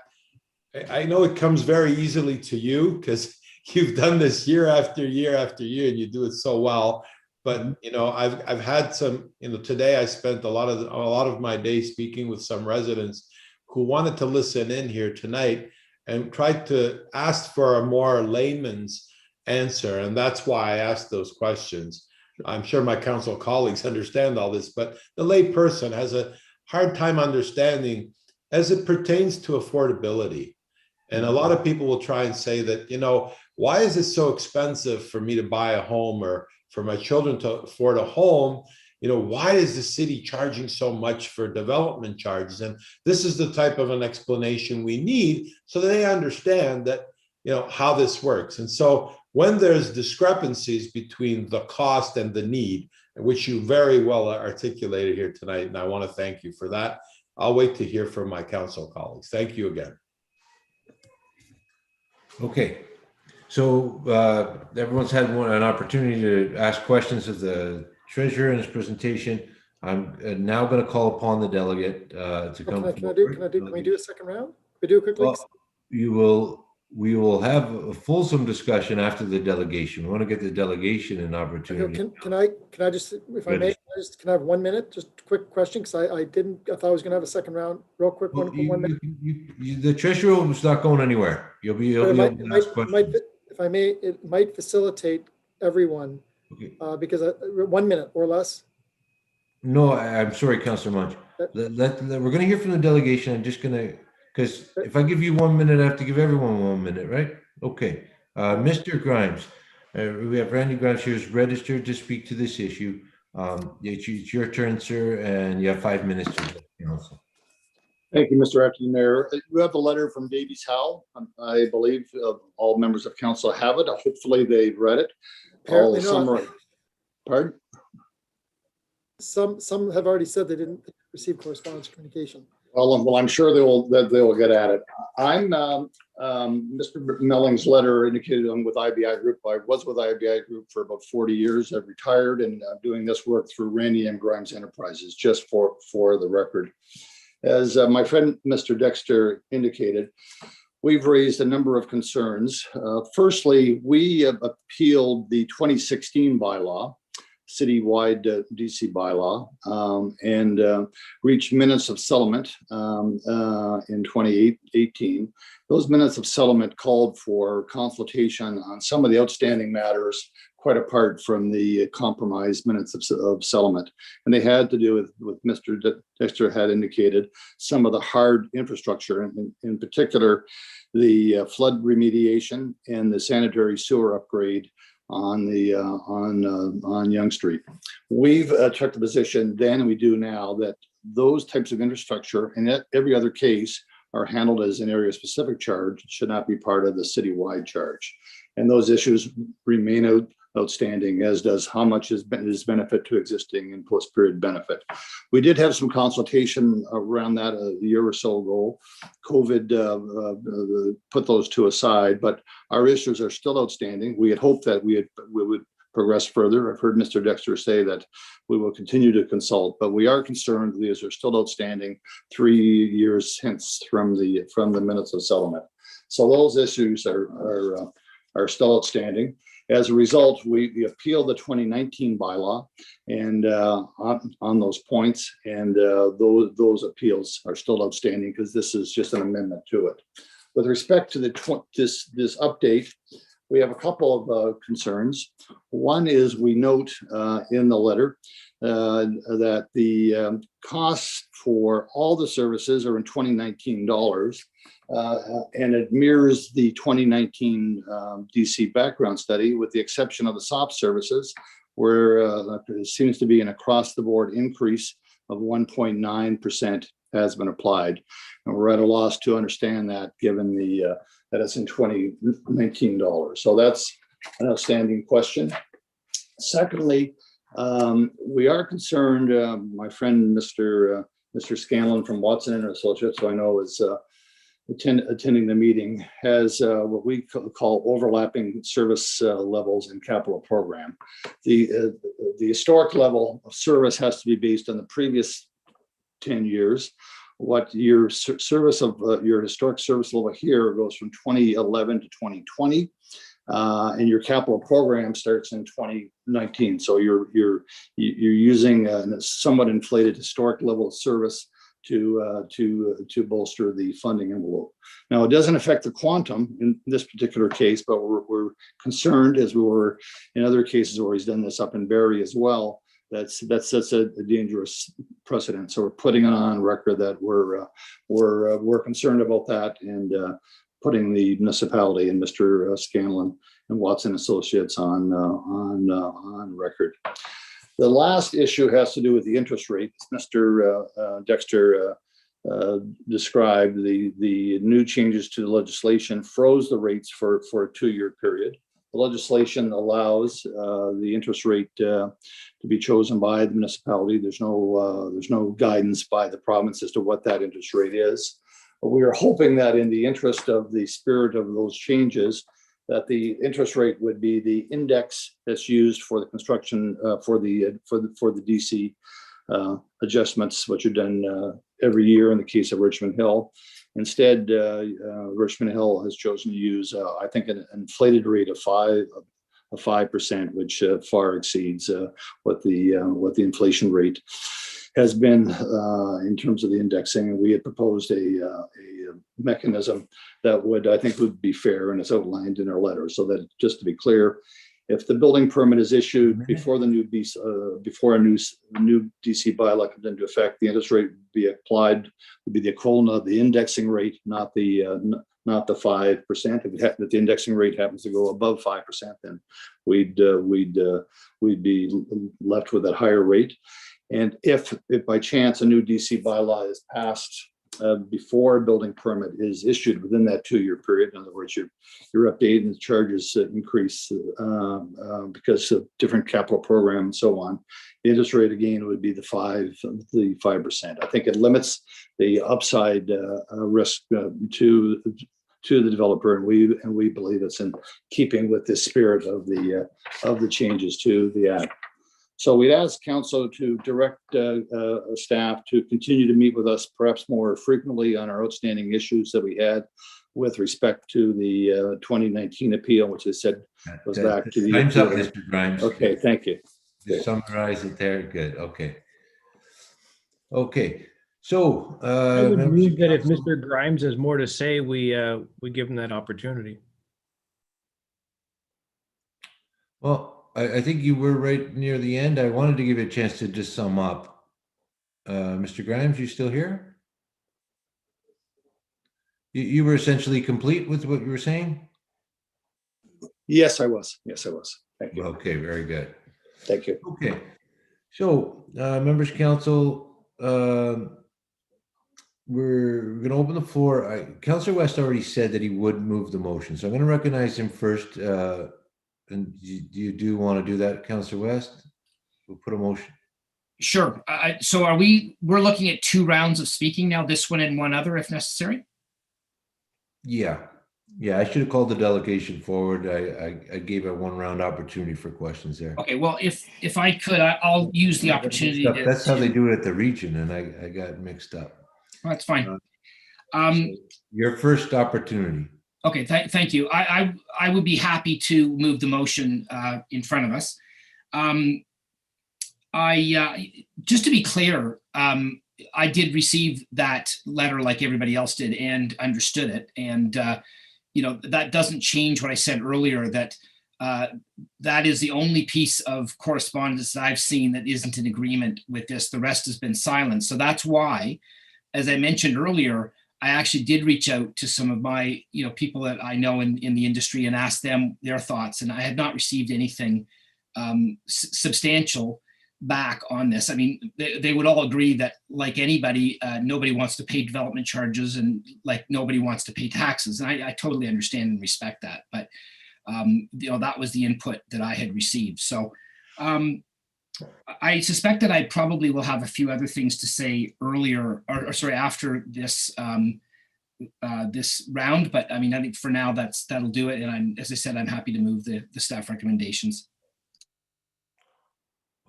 Speaker 9: I know it comes very easily to you because you've done this year after year after year, and you do it so well. But you know, I've had some. You know, today I spent a lot of my day speaking with some residents who wanted to listen in here tonight and tried to ask for a more layman's answer, and that's why I asked those questions. I'm sure my council colleagues understand all this, but the lay person has a hard time understanding as it pertains to affordability. And a lot of people will try and say that, you know, why is it so expensive for me to buy a home or for my children to afford a home? You know, why is the city charging so much for development charges? And this is the type of an explanation we need so that they understand that, you know, how this works. And so when there's discrepancies between the cost and the need, which you very well articulated here tonight, and I want to thank you for that, I'll wait to hear from my council colleagues. Thank you again.
Speaker 3: Okay, so everyone's had an opportunity to ask questions of the treasurer in his presentation. I'm now going to call upon the delegate to come.
Speaker 5: Can we do a second round? Can we do it quickly?
Speaker 3: Well, we will have a fulsome discussion after the delegation. We want to get the delegation an opportunity.
Speaker 5: Can I just, if I may, can I have 1 minute? Just a quick question, because I thought I was going to have a second round. Real quick,
Speaker 3: Well,
Speaker 5: 1 minute.
Speaker 3: The treasurer is not going anywhere. You'll be able to ask questions.
Speaker 5: If I may, it might facilitate everyone,
Speaker 3: Okay.
Speaker 5: because 1 minute or less.
Speaker 3: No, I'm sorry, Councilor Munch. We're going to hear from the delegation. I'm just going to, because if I give you 1 minute, I have to give everyone 1 minute, right? Okay. Mr. Grimes, we have Randy Grimes here who's registered to speak to this issue. It's your turn, sir, and you have 5 minutes to the council.
Speaker 10: Thank you, Mr. Acting Mayor. You have the letter from Davies Howell. I believe all members of council have it. Hopefully they've read it.
Speaker 5: Apparently not.
Speaker 10: Pardon?
Speaker 5: Some have already said they didn't receive correspondence communication.
Speaker 10: Well, I'm sure they will get at it. I'm Mr. Melling's letter indicated I'm with IBI Group. I was with IBI Group for about 40 years. I've retired, and I'm doing this work through Randy M. Grimes Enterprises, just for the record. As my friend Mr. Dexter indicated, we've raised a number of concerns. Firstly, we appealed the 2016 bylaw, citywide DC bylaw, and reached minutes of settlement in 2018. Those minutes of settlement called for consultation on some of the outstanding matters, quite apart from the compromise minutes of settlement. And they had to do with Mr. Dexter had indicated, some of the hard infrastructure, in particular, the flood remediation and the sanitary sewer upgrade on Yonge Street. We've took the position then, and we do now, that those types of infrastructure and every other case are handled as an area specific charge, should not be part of the citywide charge. And those issues remain outstanding, as does how much is benefit to existing and post-period benefit. We did have some consultation around that a year or so ago. COVID put those two aside, but our issues are still outstanding. We had hoped that we would progress further. I've heard Mr. Dexter say that we will continue to consult, but we are concerned these are still outstanding 3 years hence from the minutes of settlement. So those issues are still outstanding. As a result, we appealed the 2019 bylaw and on those points, and those appeals are still outstanding because this is just an amendment to it. With respect to this update, we have a couple of concerns. One is we note in the letter that the costs for all the services are in 2019 dollars. And it mirrors the 2019 DC background study, with the exception of the SOP services, where there seems to be an across-the-board increase of 1.9% has been applied. And we're at a loss to understand that, given that it's in 2019 dollars. So that's an outstanding question. Secondly, we are concerned, my friend Mr. Scanlon from Watson and Associates, who I know attending the meeting has what we call overlapping service levels in capital program. The historic level of service has to be based on the previous 10 years. What your service of your historic service level here goes from 2011 to 2020. And your capital program starts in 2019. So you're using a somewhat inflated historic level of service to bolster the funding envelope. Now, it doesn't affect the quantum in this particular case, but we're concerned, as we were in other cases where he's done this up in Barrie as well. That's a dangerous precedent. So we're putting it on record that we're concerned about that, and putting the municipality and Mr. Scanlon and Watson Associates on record. The last issue has to do with the interest rate. Mr. Dexter described the new changes to the legislation froze the rates for a 2-year period. The legislation allows the interest rate to be chosen by the municipality. There's no guidance by the province as to what that interest rate is. But we are hoping that in the interest of the spirit of those changes, that the interest rate would be the index that's used for the construction for the DC adjustments, which are done every year in the case of Richmond Hill. Instead, Richmond Hill has chosen to use, I think, an inflated rate of 5%, which far exceeds what the inflation rate has been in terms of the indexing. And we had proposed a mechanism that I think would be fair, and it's outlined in our letter. So that, just to be clear, if the building permit is issued before the new before a new DC bylaw comes into effect, the interest rate would be applied, would be the equivalent of the indexing rate, not the 5%. If the indexing rate happens to go above 5%, then we'd be left with that higher rate. And if by chance a new DC bylaw is passed before a building permit is issued within that 2-year period, in other words, your update and charges increase because of different capital program and so on, the interest rate again would be the 5%. I think it limits the upside risk to the developer, and we believe it's in keeping with the spirit of the changes to the act. So we'd ask council to direct staff to continue to meet with us perhaps more frequently on our outstanding issues that we had with respect to the 2019 appeal, which I said goes back to the
Speaker 3: time's up, Mr. Grimes.
Speaker 10: Okay, thank you.
Speaker 3: Just summarize it there. Good. Okay. So
Speaker 6: I would
Speaker 3: members of
Speaker 6: move that if
Speaker 3: council-
Speaker 6: Mr. Grimes has more to say, we give him that opportunity.
Speaker 3: Well, I think you were right near the end. I wanted to give you a chance to just sum up. Mr. Grimes, you still here? You were essentially complete with what you were saying?
Speaker 10: Yes, I was. Thank you.
Speaker 3: Okay, very good.
Speaker 10: Thank you.
Speaker 3: Okay. So, members council, we're going to open the floor. Councillor West already said that he would move the motion. So I'm going to recognize him first. And you do want to do that, Councillor West? We'll put a motion.
Speaker 7: Sure. So we're looking at 2 rounds of speaking now, this one and one other if necessary?
Speaker 3: Yeah. I should have called the delegation forward. I gave a 1-round opportunity for questions there.
Speaker 7: Okay, well, if I could, I'll use the opportunity.
Speaker 3: That's how they do it at the region, and I got mixed up.
Speaker 7: That's fine.
Speaker 3: Your first opportunity.
Speaker 7: Okay, thank you. I would be happy to move the motion in front of us. Just to be clear, I did receive that letter like everybody else did and understood it. And, that doesn't change what I said earlier, that that is the only piece of correspondence that I've seen that isn't in agreement with this. The rest has been silent. So that's why, as I mentioned earlier, I actually did reach out to some of my, people that I know in the industry and asked them their thoughts. And I had not received anything substantial back on this. I mean, they would all agree that, like anybody, nobody wants to pay development charges, and like nobody wants to pay taxes. And I totally understand and respect that. But, that was the input that I had received. So I suspect that I probably will have a few other things to say earlier, or sorry, after this this round, but I mean, I think for now that'll do it. And as I said, I'm happy to move the staff recommendations.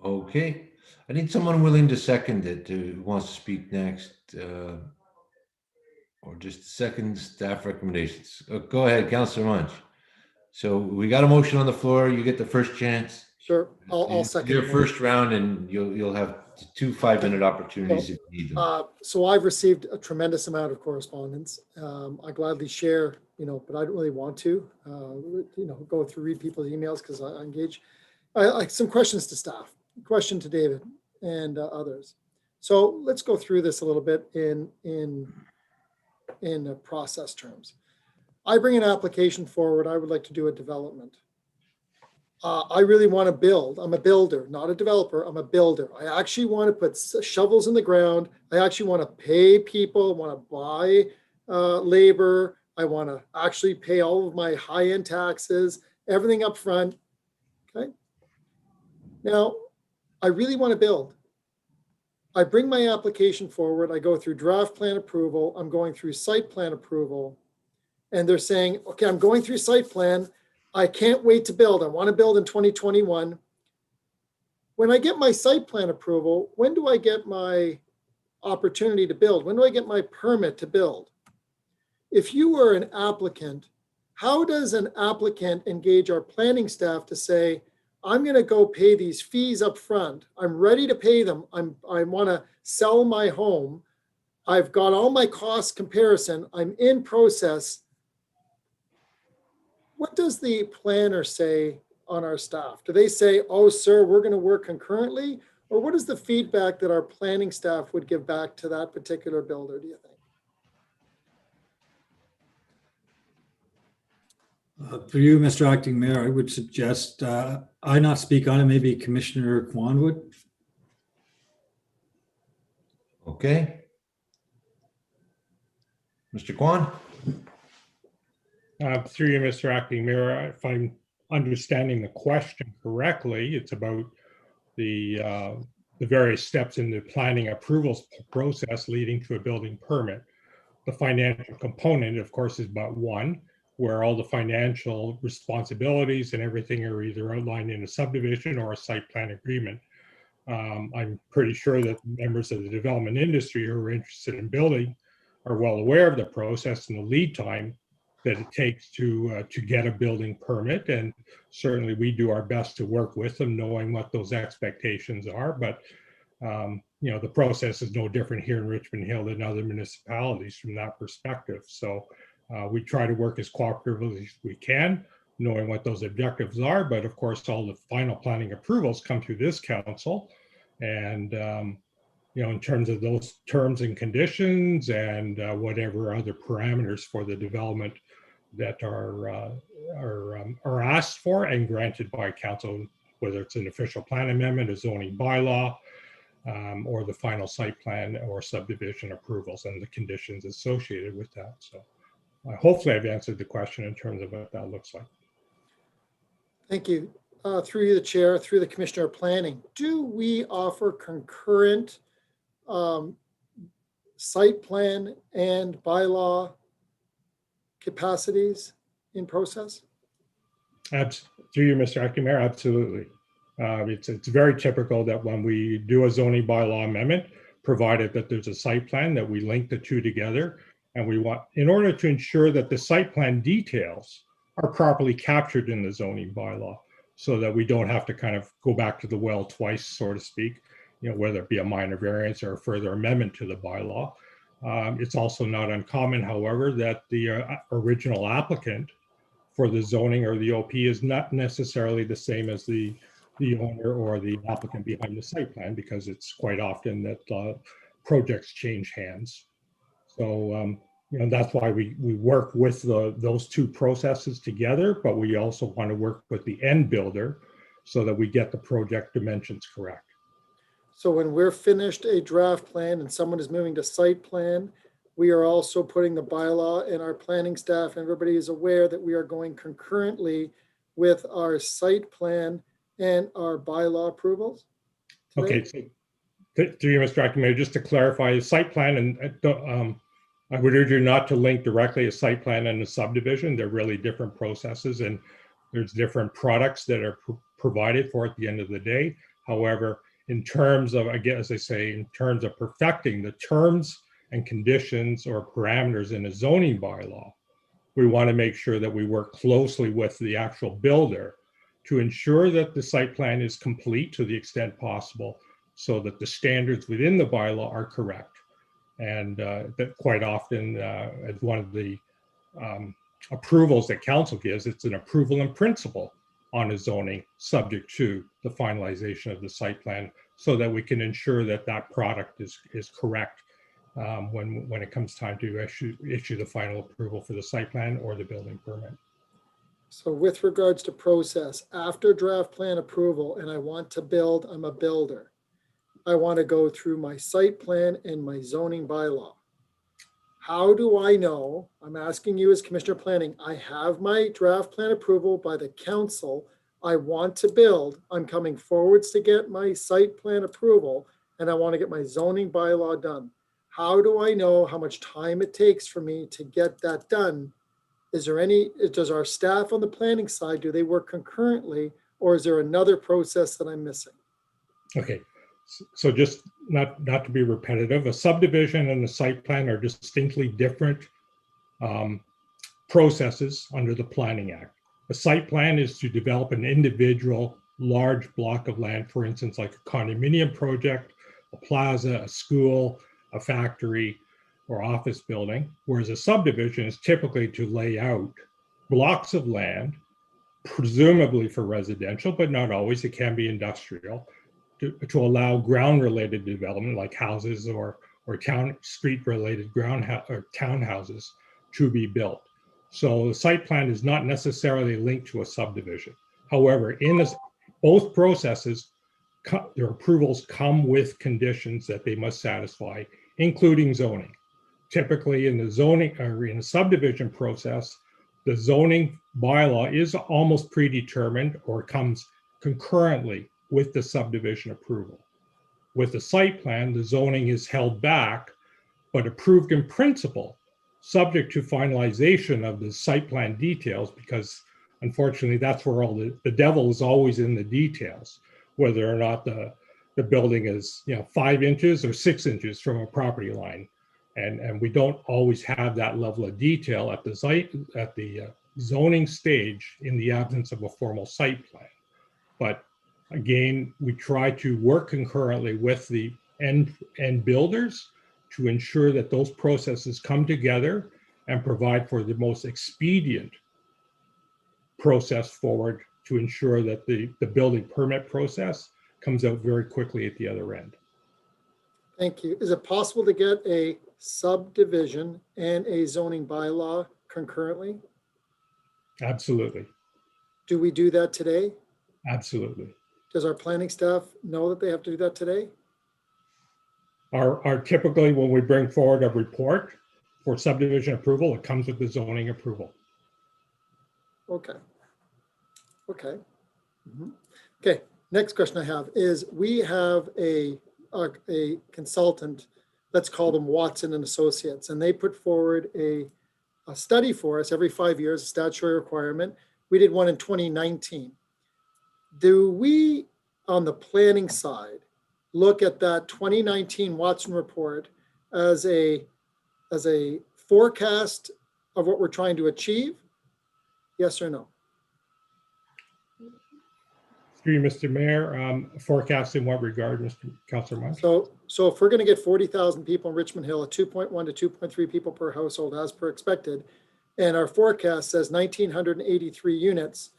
Speaker 3: Okay, I need someone willing to second it, who wants to speak next, or just second staff recommendations. Go ahead, Councillor Munch. So we got a motion on the floor. You get the first chance.
Speaker 5: Sure, I'll second.
Speaker 3: Your
Speaker 5: it.
Speaker 3: first round, and you'll have 2 5-minute opportunities if you need them.
Speaker 5: So I've received a tremendous amount of correspondence. I gladly share, but I don't really want to, go through, read people's emails because I engage. I like some questions to staff, question to David and others. So let's go through this a little bit in process terms. I bring an application forward. I would like to do a development. I really want to build. I'm a builder, not a developer. I'm a builder. I actually want to put shovels in the ground. I actually want to pay people. I want to buy labor. I want to actually pay all of my high-end taxes, everything up front. Okay. Now, I really want to build. I bring my application forward. I go through draft plan approval. I'm going through site plan approval. And they're saying, okay, I'm going through site plan. I can't wait to build. I want to build in 2021. When I get my site plan approval, when do I get my opportunity to build? When do I get my permit to build? If you were an applicant, how does an applicant engage our planning staff to say, I'm going to go pay these fees up front. I'm ready to pay them. I want to sell my home. I've got all my cost comparison. I'm in process. What does the planner say on our staff? Do they say, oh, sir, we're going to work concurrently? Or what is the feedback that our planning staff would give back to that particular builder, do you think?
Speaker 4: For you, Mr. Acting Mayor, I would suggest I not speak on it. Maybe Commissioner Kwan would.
Speaker 3: Okay. Mr. Kwan?
Speaker 11: Through you, Mr. Acting Mayor, if I'm understanding the question correctly, it's about the various steps in the planning approvals process leading to a building permit. The financial component, of course, is but one, where all the financial responsibilities and everything are either outlined in a subdivision or a site plan agreement. I'm pretty sure that members of the development industry who are interested in building are well aware of the process and the lead time that it takes to get a building permit. And certainly we do our best to work with them, knowing what those expectations are. But the process is no different here in Richmond Hill than other municipalities from that perspective. So we try to work as cooperatively as we can, knowing what those objectives are. But of course, all the final planning approvals come through this council. And in terms of those terms and conditions and whatever other parameters for the development that are asked for and granted by council, whether it's an official plan amendment, a zoning bylaw, or the final site plan or subdivision approvals and the conditions associated with that. So hopefully I've answered the question in terms of what that looks like.
Speaker 5: Thank you. Through you, the chair, through the Commissioner of Planning, do we offer concurrent site plan and bylaw capacities in process?
Speaker 11: Through you, Mr. Acting Mayor, absolutely. It's very typical that when we do a zoning bylaw amendment, provided that there's a site plan, that we link the two together. And we want, in order to ensure that the site plan details are properly captured in the zoning bylaw, so that we don't have to kind of go back to the well twice, so to speak, whether it be a minor variance or a further amendment to the bylaw. It's also not uncommon, however, that the original applicant for the zoning or the OP is not necessarily the same as the owner or the applicant behind the site plan, because it's quite often that projects change hands. So, that's why we work with those two processes together, but we also want to work with the end builder so that we get the project dimensions correct.
Speaker 5: So when we're finished a draft plan and someone is moving to site plan, we are also putting the bylaw in our planning staff. Everybody is aware that we are going concurrently with our site plan and our bylaw approvals today.
Speaker 11: Okay, so through you, Mr. Acting Mayor, just to clarify, site plan and I would urge you not to link directly a site plan and a subdivision. They're really different processes, and there's different products that are provided for at the end of the day. However, in terms of, again, as I say, in terms of perfecting the terms and conditions or parameters in a zoning bylaw, we want to make sure that we work closely with the actual builder to ensure that the site plan is complete to the extent possible, so that the standards within the bylaw are correct. And that quite often, as one of the approvals that council gives, it's an approval in principle on a zoning subject to the finalization of the site plan, so that we can ensure that that product is correct when it comes time to issue the final approval for the site plan or the building permit.
Speaker 5: So with regards to process, after draft plan approval and I want to build, I'm a builder. I want to go through my site plan and my zoning bylaw. How do I know, I'm asking you as Commissioner Planning, I have my draft plan approval by the council. I want to build, I'm coming forwards to get my site plan approval, and I want to get my zoning bylaw done. How do I know how much time it takes for me to get that done? Is there any, does our staff on the planning side, do they work concurrently, or is there another process that I'm missing?
Speaker 11: Okay, so just not to be repetitive, a subdivision and a site plan are distinctly different processes under the Planning Act. A site plan is to develop an individual large block of land, for instance, like a condominium project, a plaza, a school, a factory, or office building, whereas a subdivision is typically to lay out blocks of land, presumably for residential, but not always, it can be industrial, to allow ground-related development like houses or street-related or townhouses to be built. So the site plan is not necessarily linked to a subdivision. However, in both processes, their approvals come with conditions that they must satisfy, including zoning. Typically in the zoning or in the subdivision process, the zoning bylaw is almost predetermined or comes concurrently with the subdivision approval. With the site plan, the zoning is held back, but approved in principle, subject to finalization of the site plan details, because unfortunately that's where all the devil is always in the details, whether or not the building is 5 inches or 6 inches from a property line. And we don't always have that level of detail at the zoning stage in the absence of a formal site plan. But again, we try to work concurrently with the end builders to ensure that those processes come together and provide for the most expedient process forward to ensure that the building permit process comes out very quickly at the other end.
Speaker 5: Thank you. Is it possible to get a subdivision and a zoning bylaw concurrently?
Speaker 11: Absolutely.
Speaker 5: Do we do that today?
Speaker 11: Absolutely.
Speaker 5: Does our planning staff know that they have to do that today?
Speaker 11: Our typically, when we bring forward a report for subdivision approval, it comes with the zoning approval.
Speaker 5: Okay. Okay. Okay. Next question I have is, we have a consultant, let's call them Watson and Associates, and they put forward a study for us every 5 years, a statutory requirement. We did one in 2019. Do we, on the planning side, look at that 2019 Watson report as a forecast of what we're trying to achieve? Yes or no?
Speaker 11: Through you, Mr. Mayor, forecast in what regard, Mr. Councilor Munch?
Speaker 5: So if we're going to get 40,000 people in Richmond Hill at 2.1 to 2.3 people per household as per expected, and our forecast says 1,983 units,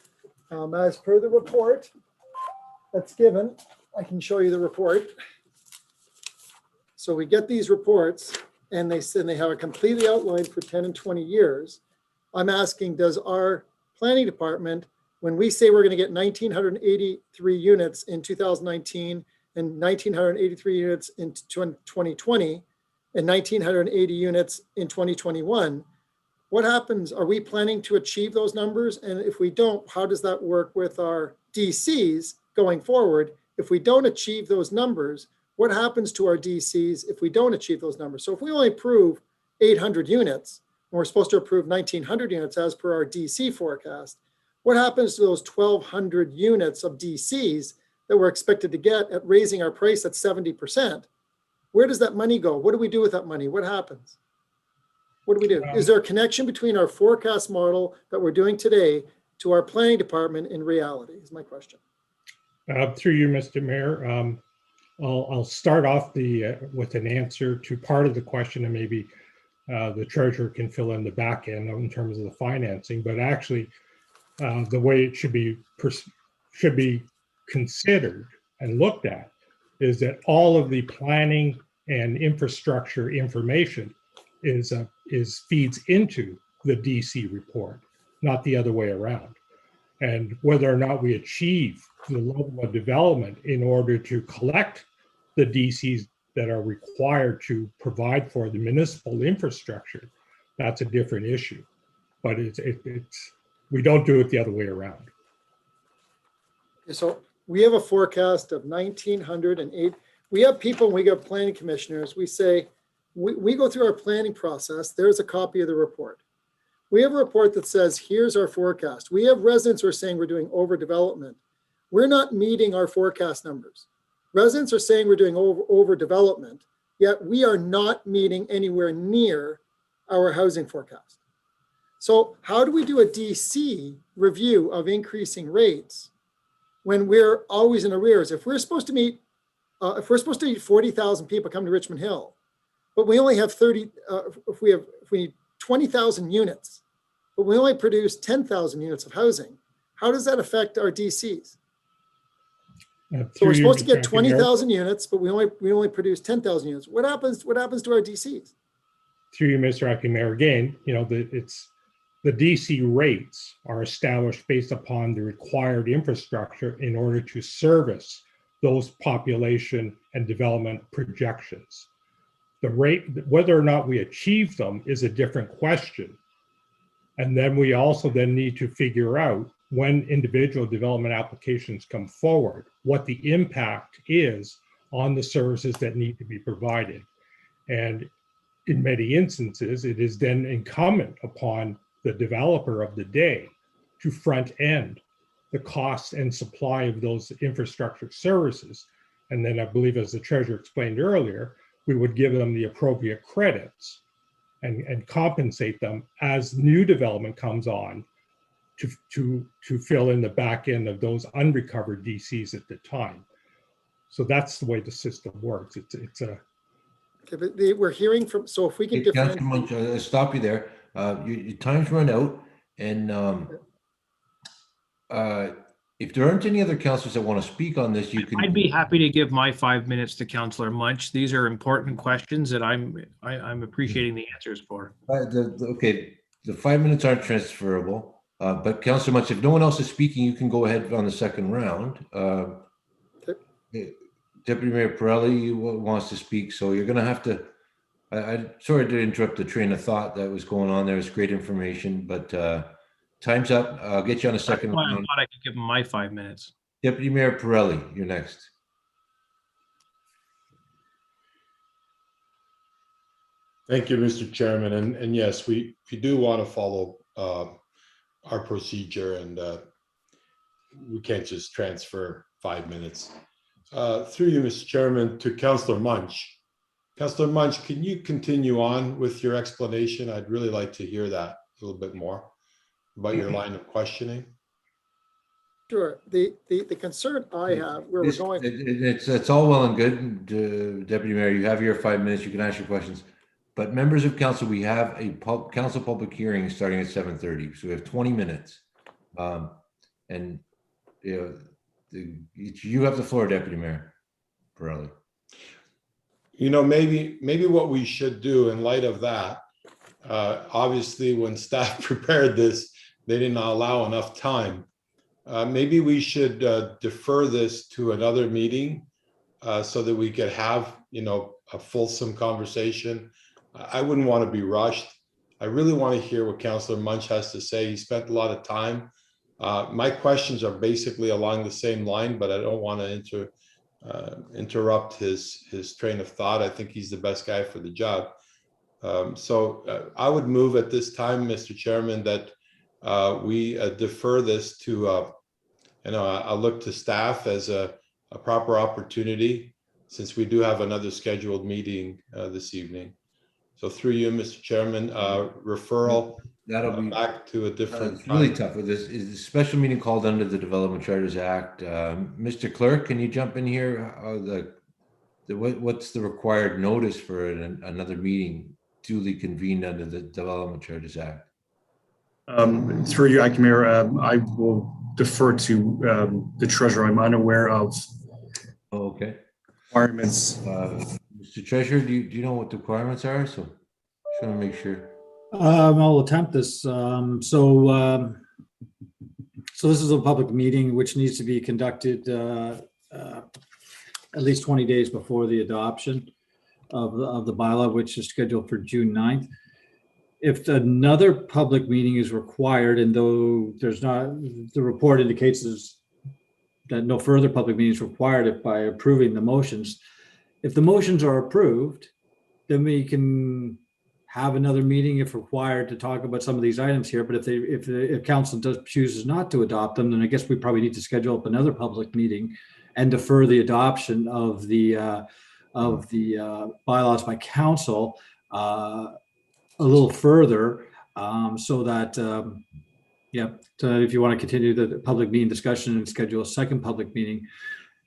Speaker 5: as per the report that's given, I can show you the report. So we get these reports and they have a completely outlined for 10 and 20 years. I'm asking, does our planning department, when we say we're going to get 1,983 units in 2019 and 1,983 units in 2020 and 1,980 units in 2021, what happens? Are we planning to achieve those numbers? And if we don't, how does that work with our DCs going forward? If we don't achieve those numbers, what happens to our DCs if we don't achieve those numbers? So if we only approve 800 units, and we're supposed to approve 1,900 units as per our DC forecast, what happens to those 1,200 units of DCs that we're expected to get at raising our price at 70%? Where does that money go? What do we do with that money? What happens? What do we do? Is there a connection between our forecast model that we're doing today to our planning department in reality, is my question.
Speaker 11: Through you, Mr. Mayor, I'll start off with an answer to part of the question, and maybe the treasurer can fill in the back end in terms of the financing. But actually, the way it should be considered and looked at is that all of the planning and infrastructure information feeds into the DC report, not the other way around. And whether or not we achieve the level of development in order to collect the DCs that are required to provide for the municipal infrastructure, that's a different issue. But we don't do it the other way around.
Speaker 5: So we have a forecast of 1,908. We have people, we got planning commissioners, we say, we go through our planning process, there's a copy of the report. We have a report that says, here's our forecast. We have residents who are saying we're doing overdevelopment. We're not meeting our forecast numbers. Residents are saying we're doing overdevelopment, yet we are not meeting anywhere near our housing forecast. So how do we do a DC review of increasing rates when we're always in arrears? If we're supposed to meet, 40,000 people come to Richmond Hill, but we only have 30, if we need 20,000 units, but we only produce 10,000 units of housing, how does that affect our DCs? So we're supposed to get 20,000 units, but we only produce 10,000 units. What happens to our DCs?
Speaker 11: Through you, Mr. Acting Mayor, again, the DC rates are established based upon the required infrastructure in order to service those population and development projections. The rate, whether or not we achieve them, is a different question. And then we also need to figure out, when individual development applications come forward, what the impact is on the services that need to be provided. And in many instances, it is then incumbent upon the developer of the day to front end the cost and supply of those infrastructure services. And then I believe, as the treasurer explained earlier, we would give them the appropriate credits and compensate them as new development comes on to fill in the back end of those unrecovered DCs at the time. So that's the way the system works. It's a.
Speaker 5: Okay, but we're hearing from, so if we can
Speaker 3: Councilor Munch, I'll stop you there. Your time's run out, and if there aren't any other councilors that want to speak on this, you can.
Speaker 6: I'd be happy to give my 5 minutes to Councillor Munch. These are important questions that I'm appreciating the answers for.
Speaker 3: Okay, the 5 minutes aren't transferable, but Councillor Munch, if no one else is speaking, you can go ahead on the second round. Deputy Mayor Pirelli wants to speak, so you're going to have to. I sorry to interrupt the train of thought that was going on there. It's great information, but time's up. I'll get you on a second round.
Speaker 6: I thought I could give him my 5 minutes.
Speaker 3: Deputy Mayor Pirelli, you're next.
Speaker 9: Thank you, Mr. Chairman. And yes, we do want to follow our procedure, and we can't just transfer 5 minutes. Through you, Mr. Chairman, to Councillor Munch. Councillor Munch, can you continue on with your explanation? I'd really like to hear that a little bit more about your line of questioning.
Speaker 5: Sure. The concern I have, where we're going.
Speaker 3: It's all well and good, Deputy Mayor. You have your 5 minutes. You can ask your questions. But members of council, we have a council public hearing starting at 7:30, so we have 20 minutes. And you have the floor, Deputy Mayor Pirelli.
Speaker 9: You know, maybe what we should do in light of that, obviously when staff prepared this, they didn't allow enough time. Maybe we should defer this to another meeting so that we could have, a fulsome conversation. I wouldn't want to be rushed. I really want to hear what Councillor Munch has to say. He spent a lot of time. My questions are basically along the same line, but I don't want to interrupt his train of thought. I think he's the best guy for the job. I would move at this time, Mr. Chairman, that we defer this to, I'll look to staff as a proper opportunity, since we do have another scheduled meeting this evening. So through you, Mr. Chairman, referral
Speaker 3: That'll be
Speaker 9: back to a different
Speaker 3: it's really
Speaker 9: time.
Speaker 3: tough with this. Is a special meeting called under the Development Charters Act? Mr. Clerk, can you jump in here? What's the required notice for another meeting duly convened under the Development Charters Act?
Speaker 1: Through you, Acting Mayor, I will defer to the treasurer. I'm unaware of
Speaker 3: Oh, okay.
Speaker 1: requirements.
Speaker 3: Mr. Treasurer, do you know what the requirements are? So just want to make sure.
Speaker 4: I'll attempt this. So this is a public meeting which needs to be conducted at least 20 days before the adoption of the bylaw, which is scheduled for June 9th. If another public meeting is required, and though there's not, the report indicates that no further public meeting is required by approving the motions. If the motions are approved, then we can have another meeting if required to talk about some of these items here. But if council chooses not to adopt them, then I guess we probably need to schedule up another public meeting and defer the adoption of the bylaws by council a little further, so that if you want to continue the public meeting discussion and schedule a second public meeting,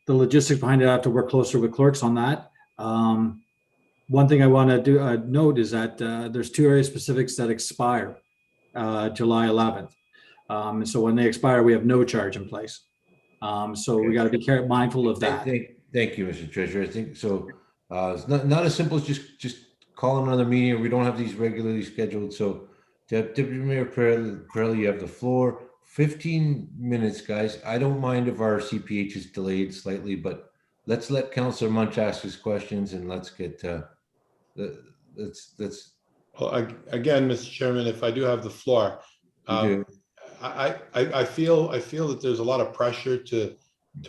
Speaker 4: the logistics behind it, I have to work closer with clerks on that. One thing I want to do note is that there's two area specifics that expire July 11th. And so when they expire, we have no charge in place. So we got to be mindful of that.
Speaker 3: Thank you, Mr. Treasurer. I think so. It's not as simple as just call another meeting. We don't have these regularly scheduled. So Deputy Mayor Pirelli, you have the floor. 15 minutes, guys. I don't mind if our CPH is delayed slightly, but let's let Councillor Munch ask his questions, and let's get let's.
Speaker 9: Well, again, Mr. Chairman, if I do have the floor, I feel that there's a lot of pressure to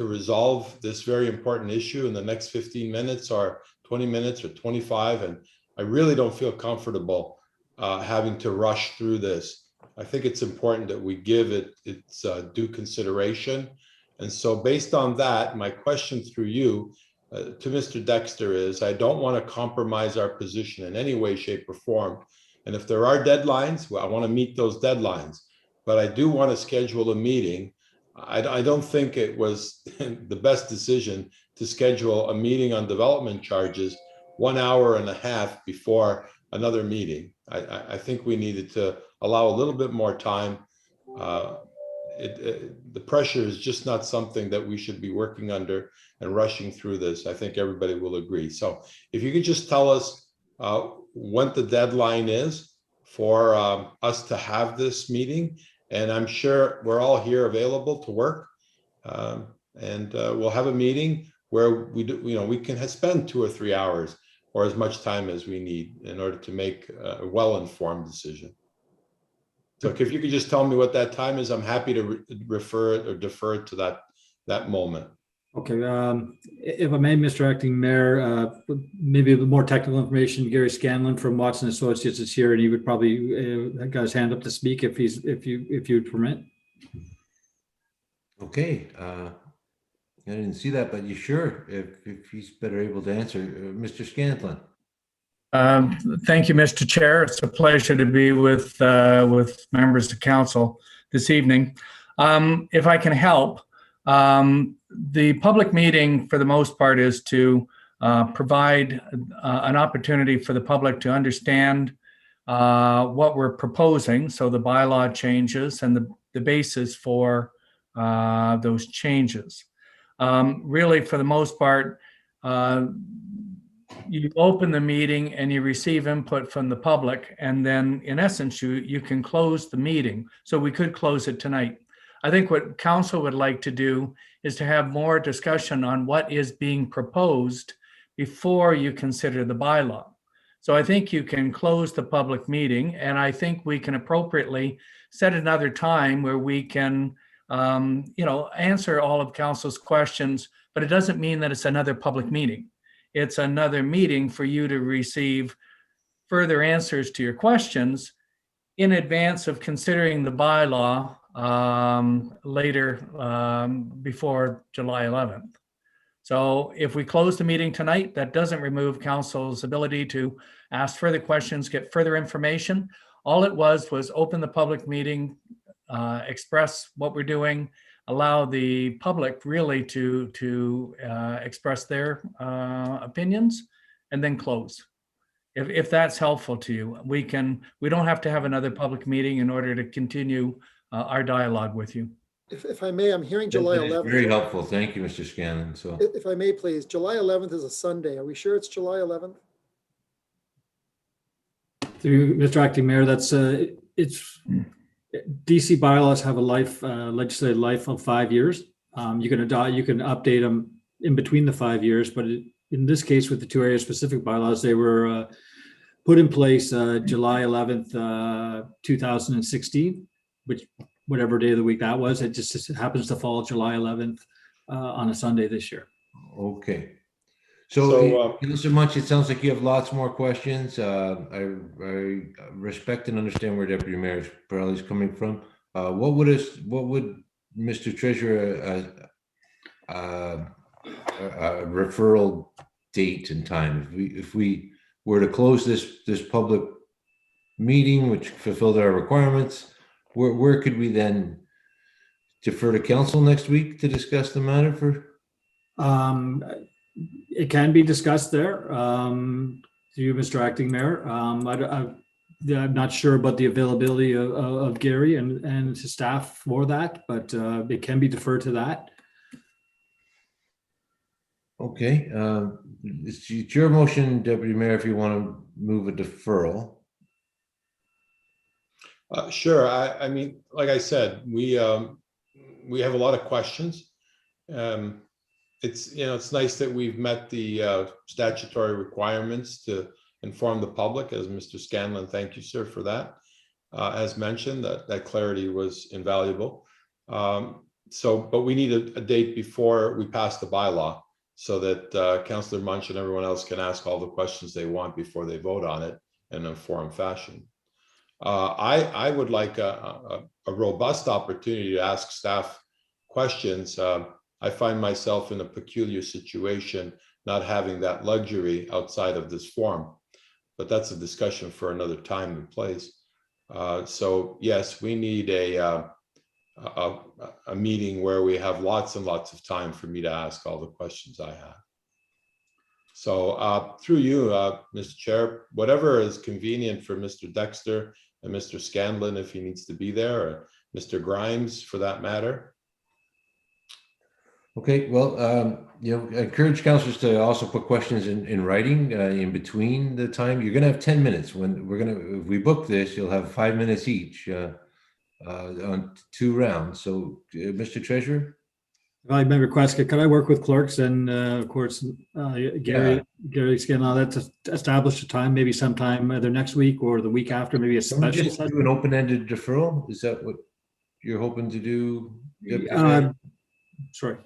Speaker 9: resolve this very important issue in the next 15 minutes or 20 minutes or 25, and I really don't feel comfortable having to rush through this. I think it's important that we give it its due consideration. And so based on that, my question through you to Mr. Dexter is, I don't want to compromise our position in any way, shape, or form. And if there are deadlines, well, I want to meet those deadlines. But I do want to schedule a meeting. I don't think it was the best decision to schedule a meeting on development charges 1 hour and a half before another meeting. I think we needed to allow a little bit more time. The pressure is just not something that we should be working under and rushing through this. I think everybody will agree. So if you could just tell us what the deadline is for us to have this meeting, and I'm sure we're all here available to work, and we'll have a meeting where we can spend 2 or 3 hours or as much time as we need in order to make a well-informed decision. So if you could just tell me what that time is, I'm happy to refer it or defer it to that moment.
Speaker 4: Okay, if I may, Mr. Acting Mayor, maybe a bit more technical information. Gary Scanlon from Watson Associates is here, and he would probably got his hand up to speak if you'd permit.
Speaker 3: Okay, I didn't see that, but you sure if he's better able to answer, Mr. Scanlon.
Speaker 12: Thank you, Mr. Chair. It's a pleasure to be with members of council this evening. If I can help, the public meeting, for the most part, is to provide an opportunity for the public to understand what we're proposing, so the bylaw changes and the basis for those changes. Really, for the most part, you open the meeting and you receive input from the public, and then in essence you can close the meeting. So we could close it tonight. I think what council would like to do is to have more discussion on what is being proposed before you consider the bylaw. So I think you can close the public meeting, and I think we can appropriately set another time where we can answer all of council's questions, but it doesn't mean that it's another public meeting. It's another meeting for you to receive further answers to your questions in advance of considering the bylaw later before July 11th. So if we close the meeting tonight, that doesn't remove council's ability to ask further questions, get further information. All it was open the public meeting, express what we're doing, allow the public really to express their opinions, and then close. If that's helpful to you, we don't have to have another public meeting in order to continue our dialogue with you.
Speaker 5: If I may, I'm hearing July
Speaker 3: That is
Speaker 5: 11th.
Speaker 3: very helpful. Thank you, Mr. Scanlon. So
Speaker 5: If I may, please, July 11th is a Sunday. Are we sure it's July 11th?
Speaker 4: Through Mr. Acting Mayor, that's it's DC bylaws have a legislative life of 5 years. You can update them in between the 5 years, but in this case, with the two area specific bylaws, they were put in place July 11th, 2016, which whatever day of the week that was, it just happens to fall July 11th on a Sunday this year.
Speaker 3: okay.
Speaker 9: So,
Speaker 3: So, Mr. Munch, it sounds like you have lots more questions. I respect and understand where Deputy Mayor Pirelli is coming from. What would Mr. Treasurer a referral date and time if we were to close this public meeting, which fulfilled our requirements? Where could we then defer to council next week to discuss the matter for?
Speaker 4: It can be discussed there to you, Mr. Acting Mayor. I'm not sure about the availability of Gary and his staff for that, but it can be deferred to that.
Speaker 3: Okay, it's your motion, Deputy Mayor, if you want to move a deferral.
Speaker 9: sure. I mean, like I said, we have a lot of questions. It's nice that we've met the statutory requirements to inform the public, as Mr. Scanlon, thank you, sir, for that. As mentioned, that clarity was invaluable. But we need a date before we pass the bylaw so that Councillor Munch and everyone else can ask all the questions they want before they vote on it in an informed fashion. I would like a robust opportunity to ask staff questions. I find myself in a peculiar situation, not having that luxury outside of this forum, but that's a discussion for another time and place. So yes, we need a meeting where we have lots and lots of time for me to ask all the questions I have. So through you, Mr. Chair, whatever is convenient for Mr. Dexter and Mr. Scanlon, if he needs to be there, or Mr. Grimes for that matter.
Speaker 3: Okay, well, I encourage councillors to also put questions in writing in between the time. You're gonna have 10 minutes. If we book this, you'll have 5 minutes each on 2 rounds. So, Mr. Treasurer?
Speaker 4: If I may request, could I work with clerks and of course, Gary Scanlon, to establish a time, maybe sometime either next week or the week after, maybe a
Speaker 3: Can we
Speaker 4: special
Speaker 3: just
Speaker 4: session?
Speaker 3: do an open-ended deferral? Is that what you're hoping to do?
Speaker 4: Sorry.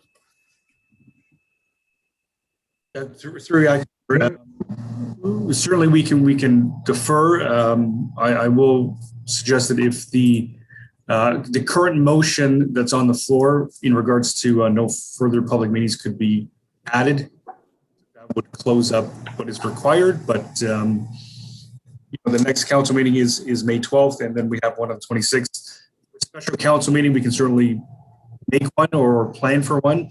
Speaker 1: Certainly we can defer. I will suggest that if the current motion that's on the floor in regards to no further public meetings could be added, that would close up what is required. But the next council meeting is May 12th, and then we have one on the 26th. A special council meeting, we can certainly make one or plan for one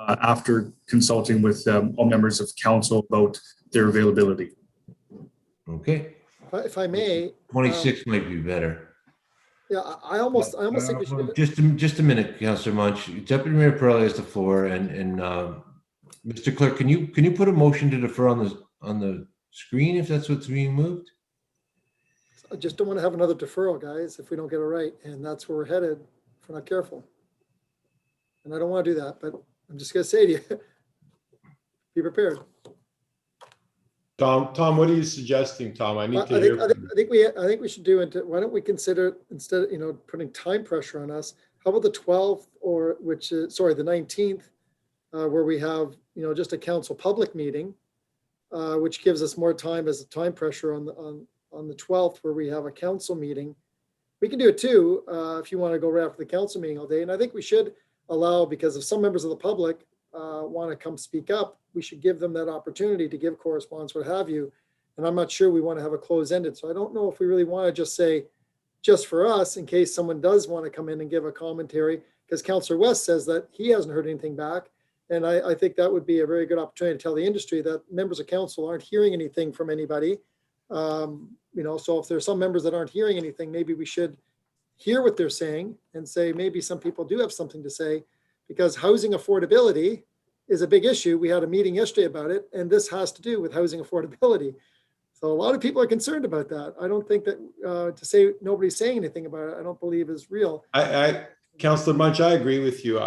Speaker 1: after consulting with all members of council about their availability.
Speaker 3: Okay.
Speaker 5: If I may.
Speaker 3: 26 might be better.
Speaker 5: Yeah, I almost think we should.
Speaker 3: Just a minute, Councillor Munch. Deputy Mayor Pirelli has the floor, and Mr. Clerk, can you put a motion to defer on the screen if that's what's being moved?
Speaker 5: I just don't want to have another deferral, guys, if we don't get it right, and that's where we're headed if we're not careful. And I don't want to do that, but I'm just going to say to you, be prepared.
Speaker 9: Tom, what are you suggesting, Tom? I need to hear.
Speaker 5: I think we should do it. Why don't we consider, instead of putting time pressure on us, how about the 12th, or the 19th, where we have just a council public meeting, which gives us more time as a time pressure on the 12th, where we have a council meeting. We can do it too, if you want to go right after the council meeting all day. And I think we should allow, because if some members of the public want to come speak up, we should give them that opportunity to give correspondence, what have you. And I'm not sure we want to have a closed-ended. So I don't know if we really want to just say, just for us, in case someone does want to come in and give a commentary, because Councillor West says that he hasn't heard anything back. And I think that would be a very good opportunity to tell the industry that members of council aren't hearing anything from anybody. So if there's some members that aren't hearing anything, maybe we should hear what they're saying and say, maybe some people do have something to say, because housing affordability is a big issue. We had a meeting yesterday about it, and this has to do with housing affordability. So a lot of people are concerned about that. I don't think that to say nobody's saying anything about it, I don't believe is real.
Speaker 9: Councillor Munch, I agree with you.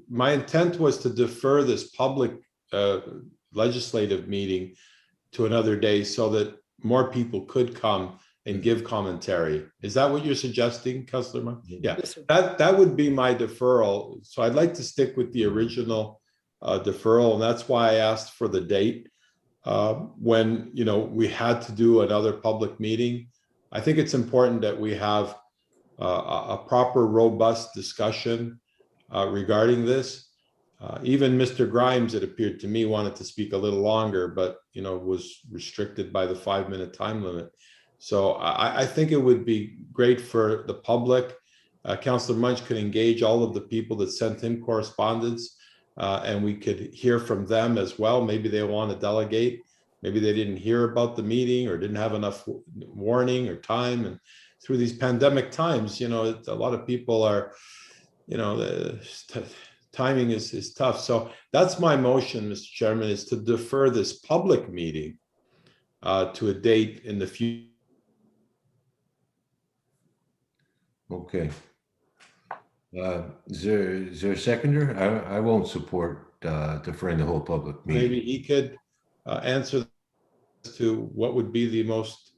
Speaker 9: My intent was to defer this public legislative meeting to another day so that more people could come and give commentary. Is that what you're suggesting, Councillor Munch? Yeah,
Speaker 5: Yes,
Speaker 9: that would be my deferral. So I'd like to stick with the original deferral, and that's why I asked for the date when we had to do another public meeting. I think it's important that we have a proper, robust discussion regarding this. Even Mr. Grimes, it appeared to me, wanted to speak a little longer, but was restricted by the 5-minute time limit. So I think it would be great for the public. Councillor Munch could engage all of the people that sent him correspondence, and we could hear from them as well. Maybe they want to delegate. Maybe they didn't hear about the meeting or didn't have enough warning or time. And through these pandemic times, a lot of people are, the timing is tough. So that's my motion, Mr. Chairman, is to defer this public meeting to a date in the future.
Speaker 3: Okay. Is there a seconder? I won't support deferring the whole public meeting.
Speaker 9: Maybe he could answer to what would be the most